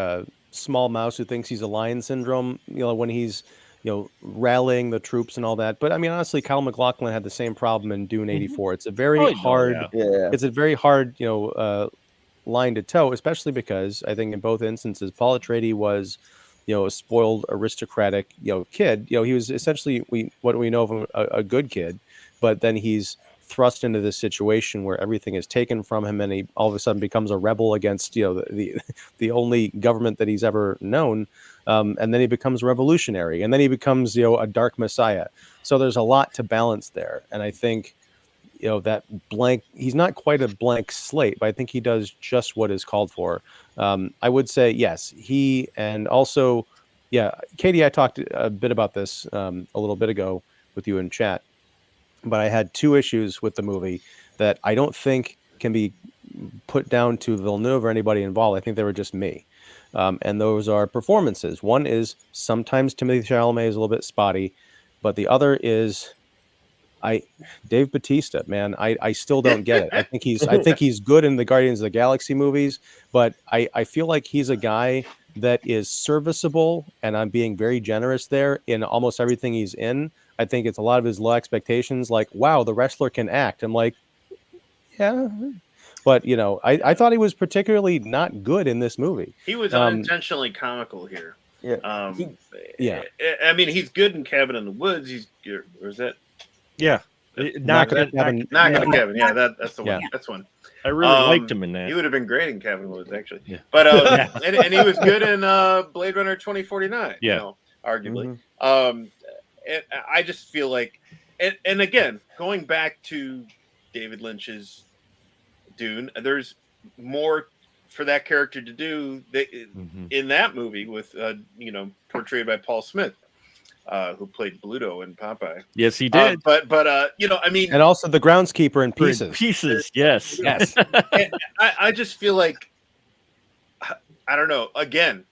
small mouse who thinks he's a lion syndrome. When he's rallying the troops and all that. But I mean, honestly, Kyle MacLachlan had the same problem in Dune '84. It's a very hard. Yeah. It's a very hard line to toe, especially because I think in both instances, Paul Atreides was a spoiled aristocratic kid. He was essentially what we know of him, a good kid, but then he's thrust into this situation where everything is taken from him, and he all of a sudden becomes a rebel against the only government that he's ever known, and then he becomes revolutionary, and then he becomes a dark messiah. So there's a lot to balance there, and I think that he's not quite a blank slate, but I think he does just what is called for. I would say yes, he, and also Katie, I talked a bit about this a little bit ago with you in chat. But I had two issues with the movie that I don't think can be put down to Villeneuve or anybody involved. I think they were just me. And those are performances. One is sometimes Timothée Chalamet is a little bit spotty, but the other is Dave Bautista, man. I still don't get it. I think he's good in the Guardians of the Galaxy movies, but I feel like he's a guy that is serviceable, and I'm being very generous there, in almost everything he's in. I think it's a lot of his low expectations, like, wow, the wrestler can act. I'm like, yeah. But, I thought he was particularly not good in this movie. He was unintentionally comical here. Yeah. I mean, he's good in Cabin in the Woods. Or is that? Yeah. Not Cabin. Yeah, that's the one. Yeah. That's one. I really liked him in that. He would have been great in Cabin in the Woods, actually. Yeah. But and he was good in Blade Runner 2049. Yeah. Arguably. And I just feel like, and again, going back to David Lynch's Dune, there's more for that character to do in that movie with portrayed by Paul Smith, who played Bluto in Popeye. Yes, he did. But I mean, and also the groundskeeper in Pieces. Pieces, yes. I just feel like, I don't know. Again,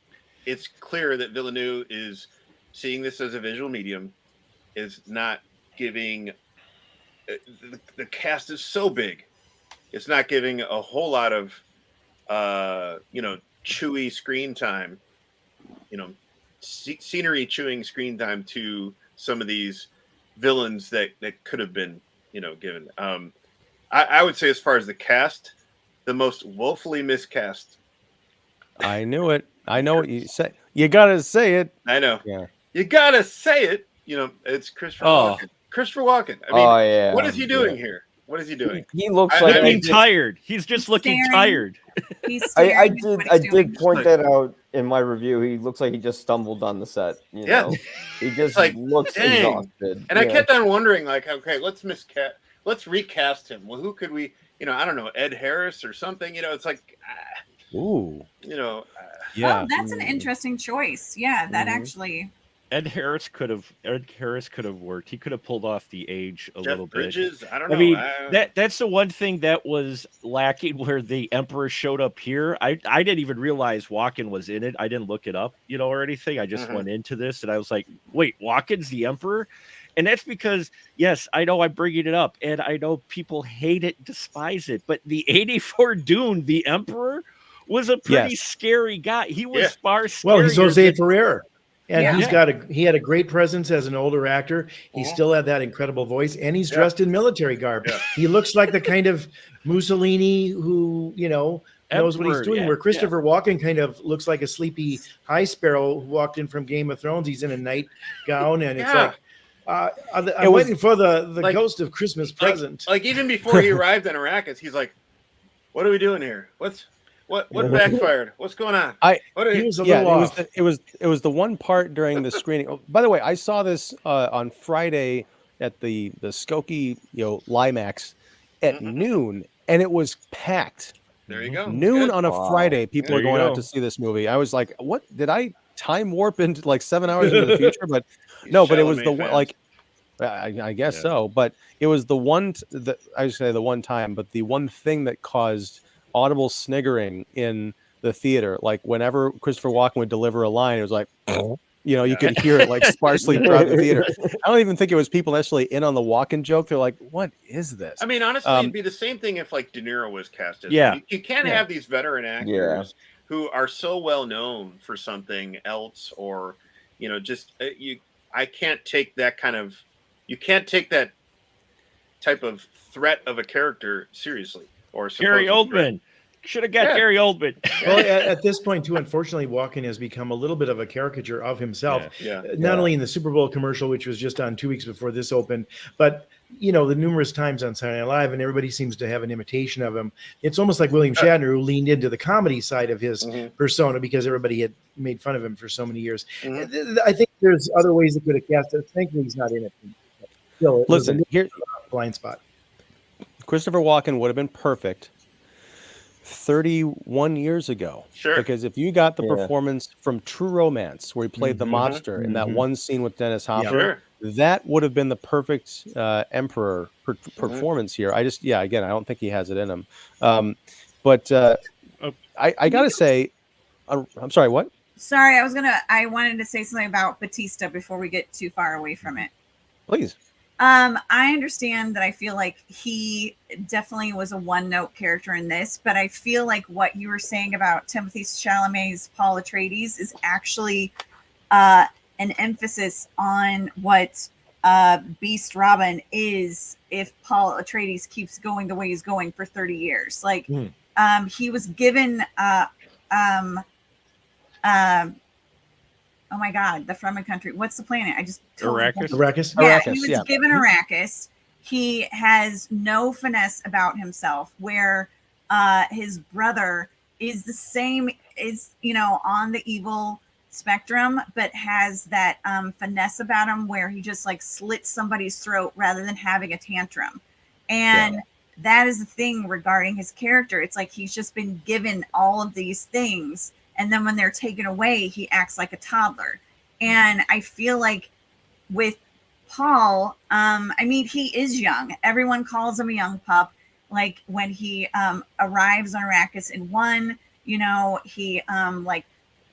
it's clear that Villeneuve is seeing this as a visual medium, is not giving. The cast is so big, it's not giving a whole lot of, chewy screen time, scenery chewing screen time to some of these villains that could have been, given. I would say, as far as the cast, the most woefully miscast. I knew it. I know what you say. You gotta say it. I know. Yeah. You gotta say it. It's Christopher Walken. Christopher Walken. I mean, what is he doing here? What is he doing? He looks I like Looking did- tired. He's just looking Staring. tired. He's staring I at what I he's doing. did point Like- that out in my review. He looks like he just stumbled on the set. You Yeah. know, he just like, looks dang. exhausted. And I Yeah. kept on wondering, like, okay, let's recast him. Well, who could we? I don't know, Ed Harris or something. It's like, Ooh, yeah. Oh, that's an interesting choice. Yeah, that actually. Ed Harris could have worked. He could have pulled off the age a Jeff little bit. Bridges. I don't know. I mean, that's the one thing that was lacking where the Emperor showed up here. I didn't even realize Walken was in it. I didn't look it up, or anything. I just went into this and I was like, wait, Walken's the Emperor? And that's because, yes, I know I'm bringing it up and I know people hate it, despise it, but the 84 Dune, the Emperor, was a pretty scary guy. He was far scarier. Well, he's Jose than- Ferrer. And Yeah. he had a great presence as an older actor. He still had that incredible voice, and he's dressed in military garb. Yeah. He looks like the kind of Mussolini who, knows what he's Emperor, doing. yeah, Where Christopher Walken kind of looks like a sleepy High Sparrow who walked in from Game of Thrones. He's in a nightgown, and it's Yeah. like, I'm waiting for the like- ghost of Christmas present. like even before he arrived in Arrakis, he's like, "What are we doing here? What backfired? What's going on? What are He you?" was a little off. It was the one part during the screening. Oh, by the way, I saw this on Friday at the Skokie Limax at noon, and it was packed. There you go. Noon Good. on a Wow. Friday, people There are you going out go. to see this movie. I was like, what did I time warp into like 7 hours into the future? But no, but it was Chalamet the one, fans. like I guess Yeah. so, but it was the one I should say the one time, but the one thing that caused audible sniggering in the theater, like whenever Christopher Walken would deliver a line, it was like, you could hear it like sparsely throughout the theater. I don't even think it was people necessarily in on the Walken joke. They're like, what is this? I mean, honestly, it'd be the same thing if like De Niro was cast as. Yeah. You can't have these veteran actors who are so well known for something else, or just I can't take that kind of. You can't take that type of threat of a character seriously. Or Gary supposed threat. Oldman. Should have got Yeah. Gary Oldman. Well, at this point, too, unfortunately, Walken has become a little bit of a caricature of himself. Yeah. Not only in the Super Bowl commercial, which was just on 2 weeks before this opened, but the numerous times on Saturday Night Live, and everybody seems to have an imitation of him. It's almost like William Shatner, who leaned into the comedy side of his persona because everybody had made fun of him for so many years. I think there's other ways that could have cast it. Thankfully, he's not in it. Still, it was a Listen, little here, blind spot. Christopher Walken would have been perfect 31 years ago. Sure. Because if you got the performance from True Romance, where he played the mobster in that one scene with Dennis Hopper, Sure. that would have been the perfect Emperor performance here. I just, again, I don't think he has it in him. But I got to say, I'm sorry, what? Sorry, I wanted to say something about Batista before we get too far away from it. Please. I understand that I feel like he definitely was a one-note character in this, but I feel like what you were saying about Timothee Chalamet's Paul Atreides is actually an emphasis on what Beast Robin is if Paul Atreides keeps going the way he's going for 30 years. Like, he was given oh my God, the Fremen country. What's the planet? I just Arrakis. Arrakis? Yeah, Arrakis, he was yeah. given Arrakis. He has no finesse about himself, where his brother is the same, is on the evil spectrum, but has that finesse about him where he just like slits somebody's throat rather than having a tantrum. And that is the thing regarding his character. It's like he's just been given all of these things, and then when they're taken away, he acts like a toddler. And I feel like with Paul, I mean, he is young. Everyone calls him a young pup. Like when he arrives on Arrakis in 1, he like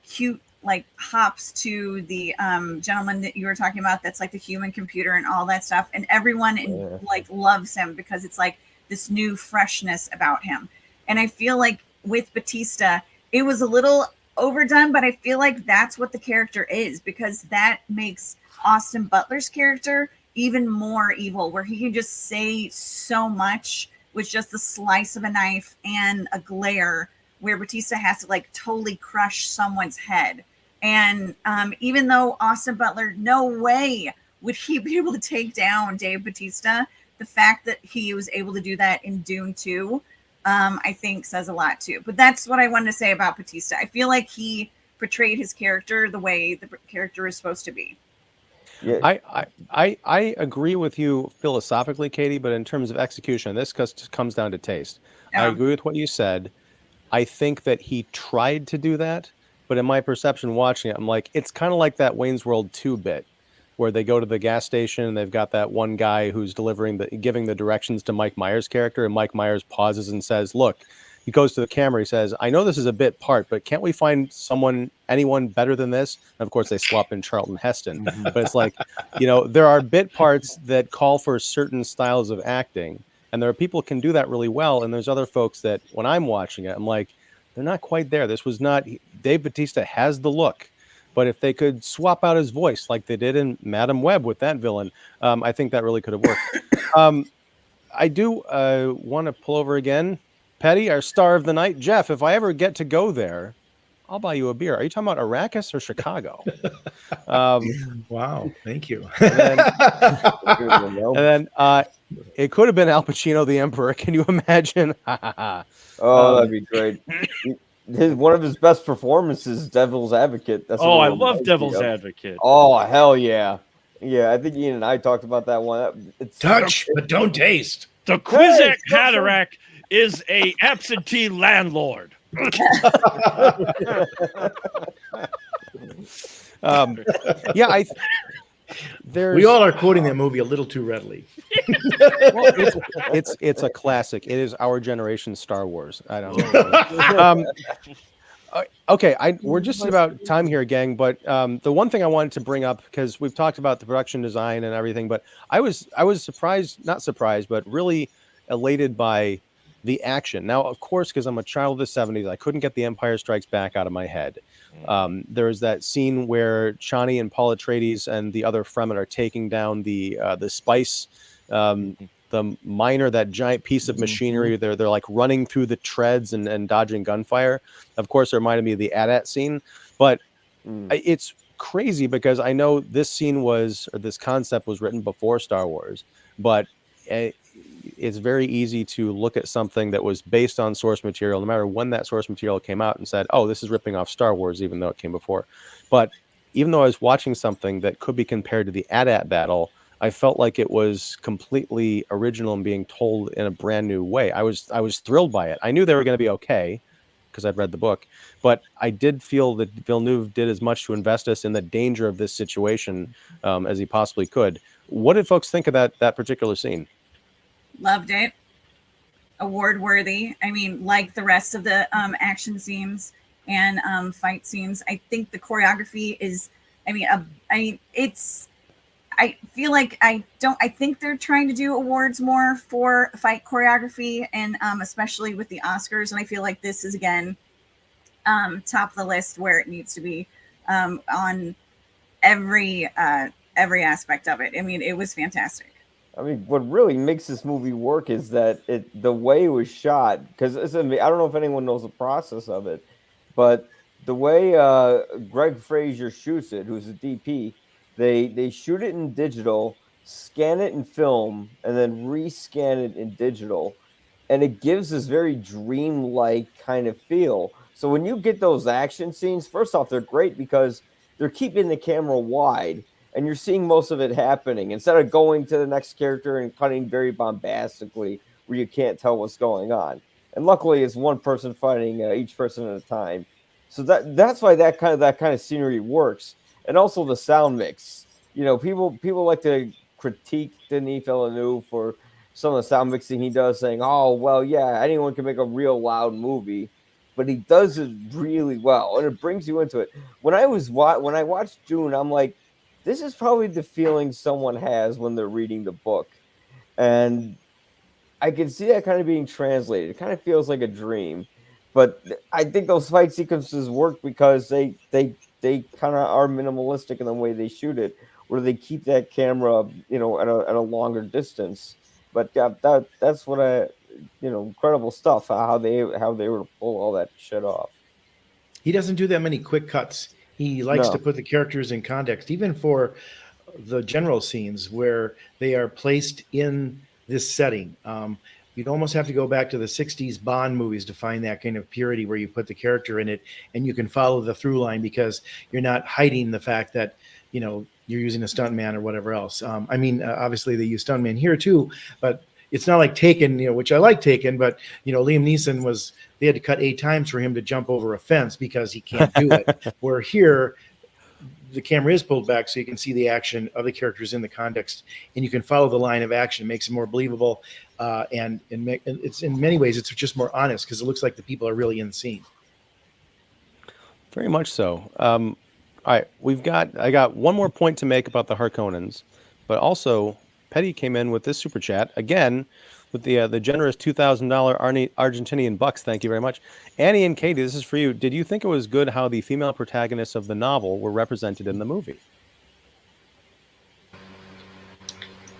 cute, like hops to the gentleman that you were talking about that's like the human computer and all that stuff. And everyone like loves him because it's like this new freshness about him. And I feel like with Batista, it was a little overdone, but I feel like that's what the character is, because that makes Austin Butler's character even more evil, where he can just say so much with just the slice of a knife and a glare, where Batista has to like totally crush someone's head. And even though Austin Butler, no way would he be able to take down Dave Batista, the fact that he was able to do that in Dune 2, I think says a lot too. But that's what I wanted to say about Bautista. I feel like he portrayed his character the way the character is supposed to be. Yeah. I agree with you philosophically, Katie, but in terms of execution, this comes down to taste. I agree with what you said. I think that he tried to do that, but in my perception watching it, I'm like, it's kind of like that Wayne's World 2 bit where they go to the gas station and they've got that one guy who's giving the directions to Mike Myers' character, and Mike Myers pauses and says, look, he goes to the camera, he says, I know this is a bit part, but can't we find anyone better than this? And of course they swap in Charlton Heston, but it's like, there are bit parts that call for certain styles of acting, and there are people who can do that really well, and there's other folks that when I'm watching it, I'm like, they're not quite there. This was not, Dave Bautista has the look, but if they could swap out his voice like they did in Madam Web with that villain, I think that really could have worked. I do want to pull over again. Petty, our star of the night. Jeff, if I ever get to go there, I'll buy you a beer. Are you talking about Arrakis or Chicago? Wow, thank you. And then it could have been Al Pacino, the Emperor. Can you imagine? Oh, that'd be great. One of his best performances, Devil's Advocate. That's I love Devil's Advocate. Oh, hell yeah. Yeah, I think Ian and I talked about that one. It's touch, but don't taste. The Kwisatz Haderach is a absentee landlord. We all are quoting that movie a little too readily. Well, it's a classic. It is our generation Star Wars. I don't know. Okay, we're just about time here, gang. But the one thing I wanted to bring up, because we've talked about the production design and everything, but I was surprised, not surprised, but really elated by the action. Now, of course, because I'm a child of the 70s, I couldn't get the Empire Strikes Back out of my head. There is that scene where Chani and Paul Atreides and the other Fremen are taking down the spice, the miner, that giant piece of machinery. They're like running through the treads and dodging gunfire. Of course, it reminded me of the AT-AT scene, but it's crazy because I know this concept was written before Star Wars, but it's very easy to look at something that was based on source material, no matter when that source material came out, and said, oh, this is ripping off Star Wars, even though it came before. But even though I was watching something that could be compared to the AT-AT battle, I felt like it was completely original and being told in a brand new way. I was thrilled by it. I knew they were going to be okay because I'd read the book, but I did feel that Villeneuve did as much to invest us in the danger of this situation as he possibly could. What did folks think of that particular scene? Loved it. Award worthy. I mean, like the rest of the action scenes and fight scenes, I think the choreography is, I feel like I think they're trying to do awards more for fight choreography, and especially with the Oscars. And I feel like this is again top of the list where it needs to be on every aspect of it. I mean, it was fantastic. I mean, what really makes this movie work is that the way it was shot, because I don't know if anyone knows the process of it, but the way Greg Fraser shoots it, who's a DP, they shoot it in digital, scan it in film, and then rescan it in digital, and it gives this very dreamlike kind of feel. So when you get those action scenes, first off, they're great because they're keeping the camera wide, and you're seeing most of it happening instead of going to the next character and cutting very bombastically where you can't tell what's going on. And luckily, it's one person fighting each person at a time. So that's why that kind of scenery works. And also the sound mix. You know, people like to critique Denis Villeneuve for some of the sound mixing he does, saying, "Oh, well, yeah, anyone can make a real loud movie," but he does it really well, and it brings you into it. When I watched Dune, I'm like, this is probably the feeling someone has when they're reading the book. And I can see that kind of being translated. It kind of feels like a dream. But I think those fight sequences work because they kind of are minimalistic in the way they shoot it, where they keep that camera, you know, at a longer distance. But that's what incredible stuff, how they were to pull all that shit off. He doesn't do that many quick cuts. He likes to put the characters in context, even for the general scenes where they are placed in this setting. You'd almost have to go back to the 60s Bond movies to find that kind of purity where you put the character in it and you can follow the through line because you're not hiding the fact that, you're using a stuntman or whatever else. Obviously they use stuntman here too, but it's not like Taken, which I like Taken, but Liam Neeson they had to cut 8 times for him to jump over a fence because he can't do it. Where here, the camera is pulled back so you can see the action of the characters in the context, and you can follow the line of action. It makes it more believable, and it's in many ways it's just more honest because it looks like the people are really in the scene. Very much so. All right, I got one more point to make about the Harkonnens, but also Petty came in with this super chat again with the generous $2,000 Argentinian bucks. Thank you very much. Annie and Katie, this is for you. Did you think it was good how the female protagonists of the novel were represented in the movie?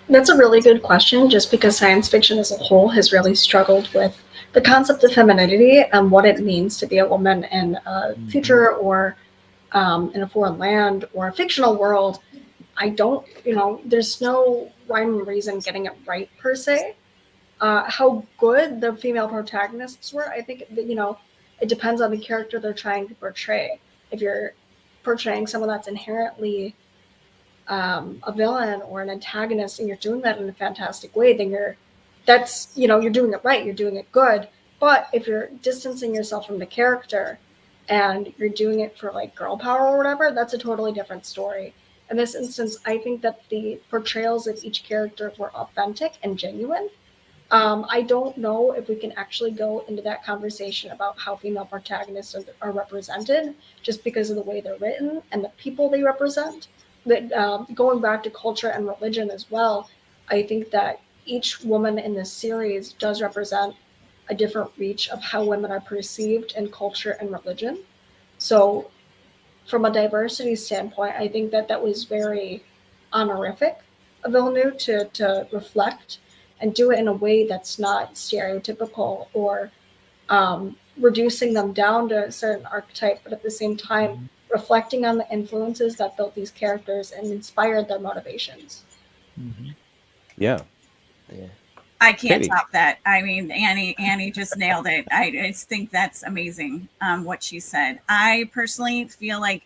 That's a really good question, just because science fiction as a whole has really struggled with the concept of femininity and what it means to be a woman in a future or in a foreign land or a fictional world. I don't, there's no rhyme or reason getting it right per se. How good the female protagonists were, I think that, it depends on the character they're trying to portray. If you're portraying someone that's inherently a villain or an antagonist and you're doing that in a fantastic way, then you're doing it right, you're doing it good. But if you're distancing yourself from the character and you're doing it for like girl power or whatever, that's a totally different story. In this instance, I think that the portrayals of each character were authentic and genuine. I don't know if we can actually go into that conversation about how female protagonists are represented just because of the way they're written and the people they represent. That going back to culture and religion as well, I think that each woman in this series does represent a different reach of how women are perceived in culture and religion. So from a diversity standpoint, I think that was very honorific of Villeneuve to reflect and do it in a way that's not stereotypical or reducing them down to a certain archetype, but at the same time reflecting on the influences that built these characters and inspired their motivations. Yeah. I can't Katie. top that. I mean, Annie just nailed it. I just think that's amazing, what she said. I personally feel like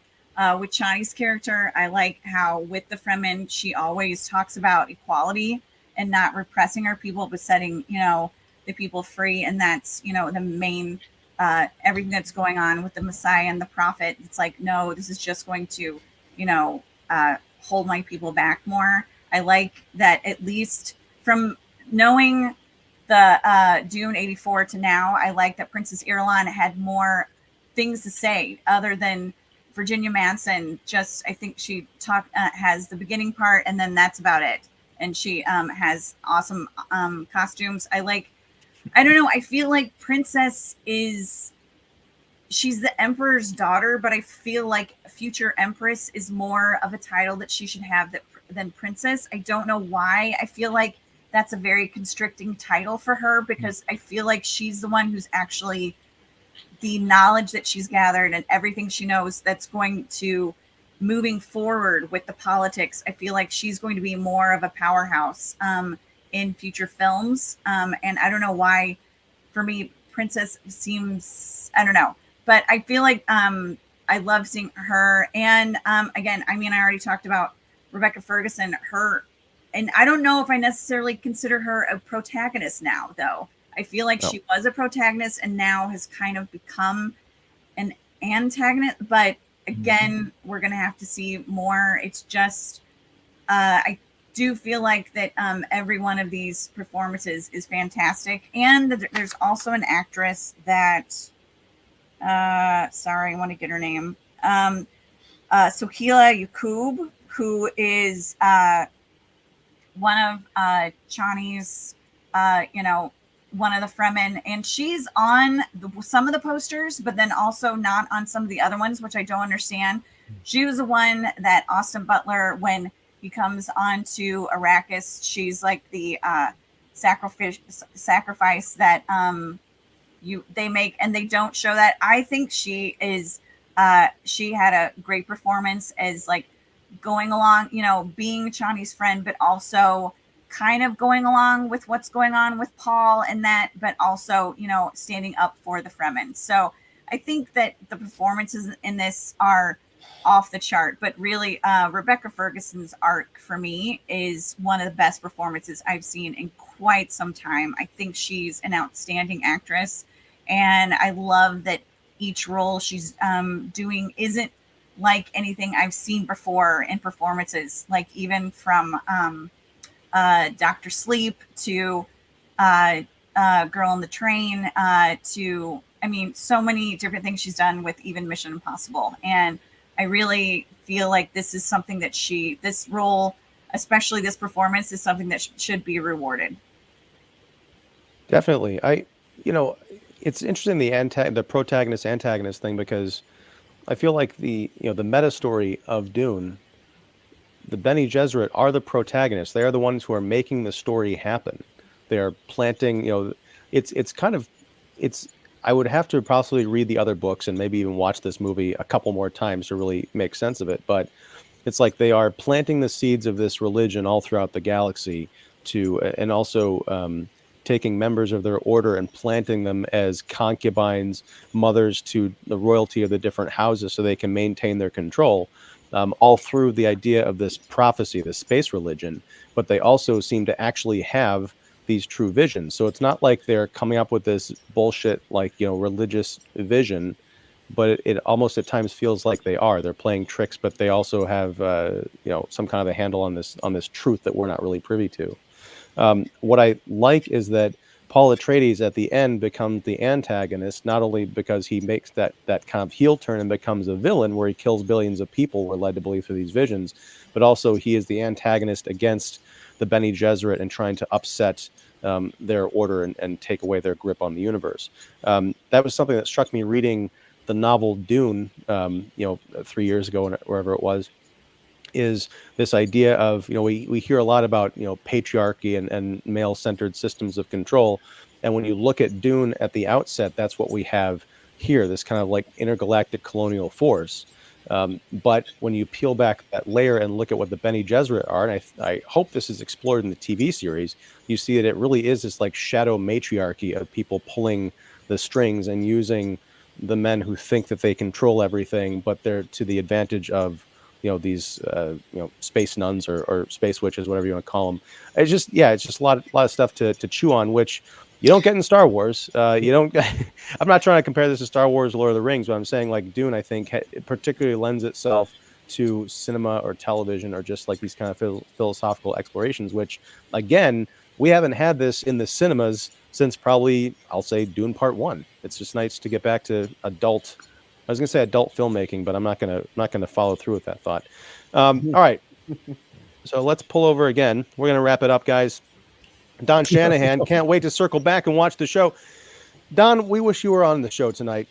with Chani's character, I like how with the Fremen, she always talks about equality and not repressing her people, but setting, the people free. And that's, the main, everything that's going on with the Messiah and the prophet. It's like, no, this is just going to, hold my people back more. I like that at least from knowing the Dune 84 to now, I like that Princess Irulan had more things to say other than Virginia Madsen. Just, I think she has the beginning part and then that's about it. And she has awesome costumes. I don't know. I feel like Princess she's the Emperor's daughter, but I feel like Future Empress is more of a title that she should have than Princess. I don't know why. I feel like that's a very constricting title for her because I feel like she's the one who's actually the knowledge that she's gathered and everything she knows that's going to moving forward with the politics. I feel like she's going to be more of a powerhouse in future films. And I don't know why, for me, Princess seems, I don't know, but I feel like I love seeing her. And again, I mean, I already talked about Rebecca Ferguson, and I don't know if I necessarily consider her a protagonist now, though. I feel like she was a protagonist and now has kind of become an antagonist. But again, we're going to have to see more. It's just, I do feel like that every one of these performances is fantastic. And there's also an actress that, sorry, I want to get her name. Sohila Yaqub, who is one of Chani's, one of the Fremen, and she's on some of the posters, but then also not on some of the other ones, which I don't understand. She was the one that Austin Butler, when he comes on to Arrakis, she's like the sacrifice that they make, and they don't show that. I think she is she had a great performance as like going along, being Chani's friend, but also kind of going along with what's going on with Paul and that, but also, you know, standing up for the Fremen. So I think that the performances in this are off the chart, but really Rebecca Ferguson's arc for me is one of the best performances I've seen in quite some time. I think she's an outstanding actress, and I love that each role she's doing isn't like anything I've seen before in performances, like even from Dr. Sleep to Girl on the Train to, I mean, so many different things she's done with even Mission Impossible. And I really feel like this is something that this role, especially this performance, is something that should be rewarded. Definitely. It's interesting the protagonist antagonist thing, because I feel like the meta story of Dune, the Bene Gesserit are the protagonists. They are the ones who are making the story happen. They are planting, I would have to possibly read the other books and maybe even watch this movie a couple more times to really make sense of it. But it's like they are planting the seeds of this religion all throughout the galaxy and also taking members of their order and planting them as concubines, mothers to the royalty of the different houses so they can maintain their control, all through the idea of this prophecy, this space religion. But they also seem to actually have these true visions. So it's not like they're coming up with this bullshit, religious vision, but it almost at times feels like they're playing tricks, but they also have, some kind of a handle on this truth that we're not really privy to. What I like is that Paul Atreides at the end becomes the antagonist, not only because he makes that kind of heel turn and becomes a villain where he kills billions of people, we're led to believe through these visions, but also he is the antagonist against the Bene Gesserit and trying to upset their order and take away their grip on the universe. That was something that struck me reading the novel Dune, 3 years ago, wherever it was, is this idea of, we hear a lot about, patriarchy and male-centered systems of control. And when you look at Dune at the outset, that's what we have here, this kind of like intergalactic colonial force. But when you peel back that layer and look at what the Bene Gesserit are, and I hope this is explored in the TV series, you see that it really is this like shadow matriarchy of people pulling the strings and using the men who think that they control everything, but they're to the advantage of these space nuns or space witches, whatever you want to call them. It's just a lot of stuff to chew on, which you don't get in Star Wars. You don't. I'm not trying to compare this to Star Wars, Lord of the Rings, but I'm saying like Dune, I think it particularly lends itself to cinema or television or just like these kind of philosophical explorations, which again, we haven't had this in the cinemas since probably, I'll say, Dune Part 1. It's just nice to get back to adult. I was going to say adult filmmaking, but I'm not going to follow through with that thought. All right. So let's pull over again. We're going to wrap it up, guys. Don Shanahan, can't wait to circle back and watch the show. Don, we wish you were on the show tonight,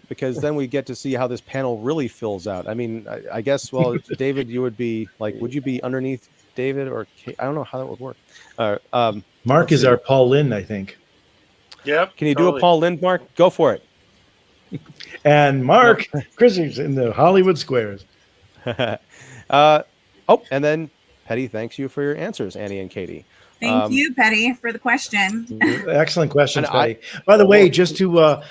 because then we get to see how this panel really fills out. I mean, I guess, well, David, you would be like, would you be underneath David or I don't know how that would work. Mark is our Paul Lynn, I think. Yep. Can you do a Paul Lynn, Mark? Go for it. And Mark Christie's in the Hollywood Squares. And then Petty, thanks you for your answers, Annie and Katie. Thank you, Petty, for the question. Excellent questions, Petty. By the way, just to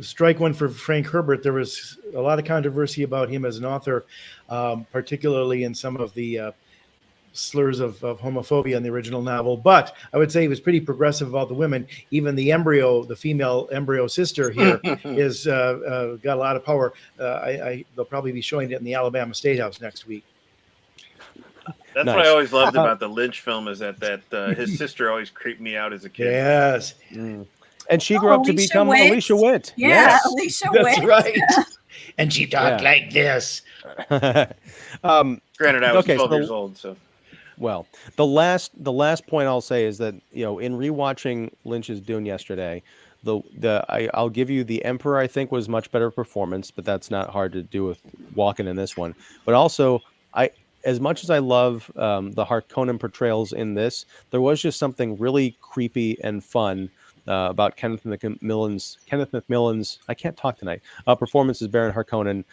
strike one for Frank Herbert, there was a lot of controversy about him as an author, particularly in some of the slurs of homophobia in the original novel. But I would say he was pretty progressive about the women. Even the female embryo sister here is got a lot of power. They'll probably be showing it in the Alabama State House next week. That's Nice. what I always loved about the Lynch film is that his sister always creeped me out as a kid. Yes. And she grew up to Alicia become Witt. Alicia Witt. Yeah, Yes. Alicia That's Witt. right. And she talked like this. Granted, I was Okay, 12 so- years old, so. Well, the last in I'll say is that, in rewatching Lynch's Dune yesterday, I'll give you the Emperor, I think, was much better performance, but that's not hard to do with walking in this one. But also, as much as I love the Harkonnen portrayals in this, there was just something really creepy and fun about Kenneth McMillan's I can't talk tonight performance as Baron Harkonnen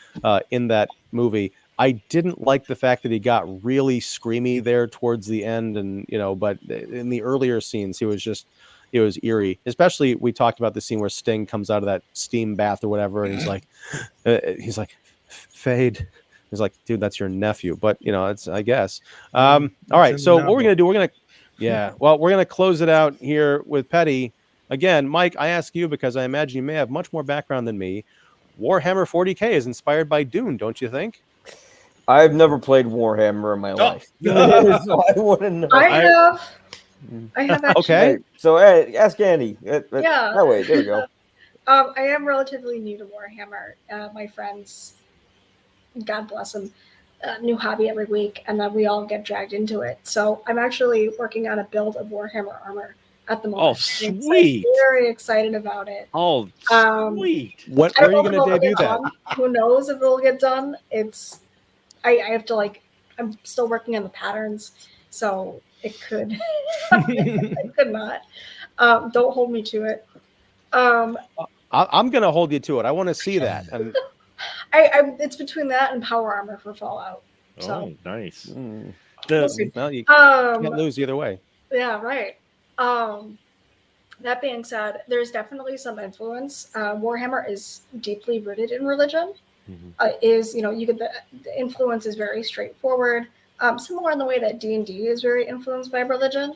in that movie. I didn't like the fact that he got really screamy there towards the end, and but in the earlier scenes, it was eerie. Especially, we talked about the scene where Sting comes out of that steam bath or whatever, and he's like, Fade. He's like, dude, that's your nephew. But it's, I guess. All right. So what we're gonna do? Well, we're gonna close it out here with Petty again. Mike, I ask you because I imagine you may have much more background than me. Warhammer 40K is inspired by Dune, don't you think? I've never played Warhammer in my life, so I wouldn't know. I have actually. Okay. So ask Andy. Yeah. That way, there we go. I am relatively new to Warhammer. My friends, God bless them, new hobby every week, and then we all get dragged into it. So I'm actually working on a build of Warhammer armor at the moment. Oh, sweet! I'm very excited about it. Oh, sweet! What are you going to do that? Who knows if it'll get done? I have to I'm still working on the patterns, so it could, it could not. Don't hold me to it. I'm going to hold you to it. I want to see that. And it's between that and power armor for Fallout. So. Oh, nice. Well, you can't lose either way. Yeah, right. That being said, there's definitely some influence. Warhammer is deeply rooted in religion. You get the influence is very straightforward. Similar in the way that D&D is very influenced by religion.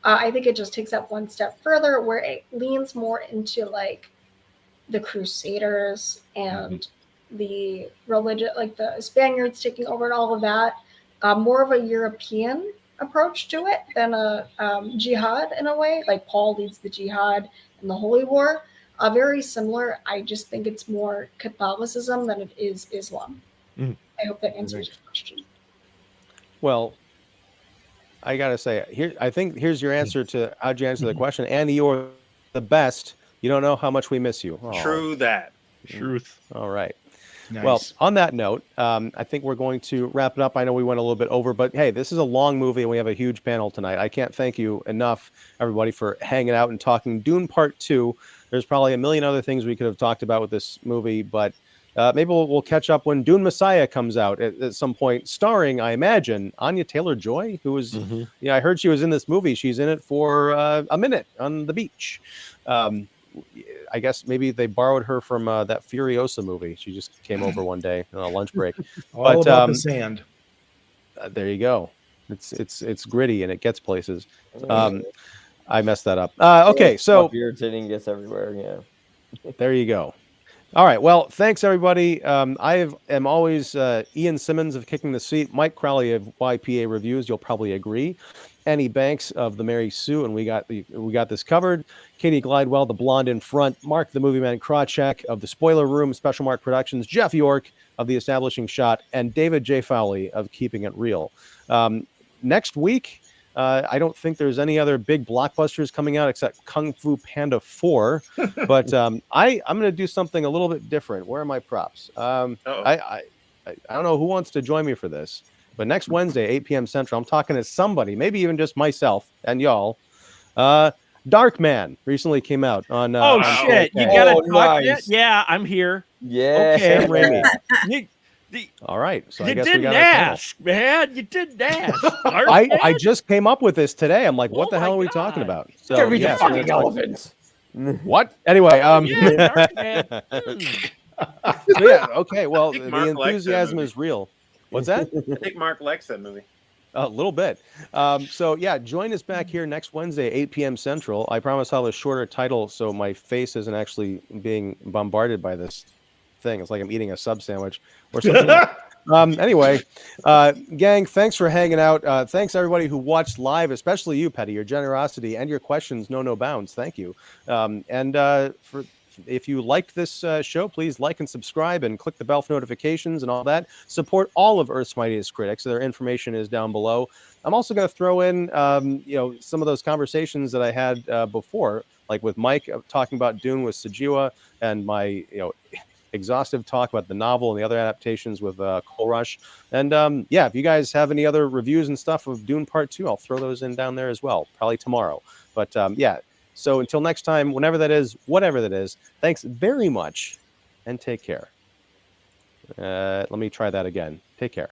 I think it just takes that one step further, where it leans more into the Crusaders and the religion, the Spaniards taking over and all of that. More of a European approach to it than a jihad in a way. Like Paul leads the jihad in the Holy War. Very similar. I just think it's more Catholicism than it is Islam. I hope that answers your question. Well, I gotta say, I think here's your answer to how'd you answer the question. Andy, you're the best. You don't know how much we miss you. Oh. True that. Truth. All right. Nice. Well, on that note, I think we're going to wrap it up. I know we went a little bit over, but hey, this is a long movie and we have a huge panel tonight. I can't thank you enough, everybody, for hanging out and talking Dune Part 2. There's probably a million other things we could have talked about with this movie, but maybe we'll catch up when Dune Messiah comes out at some point, starring, I imagine, Anya Taylor-Joy, who was, I heard she was in this movie. She's in it for a minute on the beach. I guess maybe they borrowed her from that Furiosa movie. She just came over one day on a lunch break. All about the sand. There you go. It's gritty and it gets places. I messed that up. Okay, so irritating gets everywhere. Yeah. There you go. All right. Well, thanks everybody. I am always Ian Simmons of Kicking the Seat, Mike Crowley of YPA Reviews. You'll probably agree. Annie Banks of the Mary Sue, and we got this covered. Katie Glidewell, the blonde in front. Mark the Movie Man Krawcheck of the Spoiler Room, Special Mark Productions. Jeff York of the Establishing Shot, and David J. Fowley of Keeping It Real. Next week, I don't think there's any other big blockbusters coming out except Kung Fu Panda 4. But I'm going to do something a little bit different. Where are my props? I don't know who wants to join me for this. But next Wednesday, 8 p.m. Central, I'm talking to somebody, maybe even just myself and y'all. Darkman recently came out on. Shit! You gotta talk. Nice. Yeah, I'm here. Yeah. Sam Raimi. All right, so I guess we got ask, man. You didn't ask. I just came up with this today. I'm like, what the hell are we talking about? So yeah, fucking elephants. What? Anyway, Darkman. So yeah, okay. Well, the enthusiasm is real. What's that? I think Mark likes that movie. A little bit. So yeah, join us back here next Wednesday, 8 p.m. Central. I promise I'll have a shorter title so my face isn't actually being bombarded by this thing. It's like I'm eating a sub sandwich or something. Anyway, gang, thanks for hanging out. Thanks everybody who watched live, especially you, Petty. Your generosity and your questions know no bounds. Thank you. If you liked this show, please like and subscribe and click the bell for notifications and all that. Support all of Earth's Mightiest Critics. Their information is down below. I'm also going to throw in, some of those conversations that I had before, like with Mike talking about Dune with Sejiwa, and my, exhaustive talk about the novel and the other adaptations with Cole Rush. And if you guys have any other reviews and stuff of Dune Part 2, I'll throw those in down there as well, probably tomorrow. But so until next time, whenever that is, whatever that is, thanks very much and take care. Let me try that again. Take care.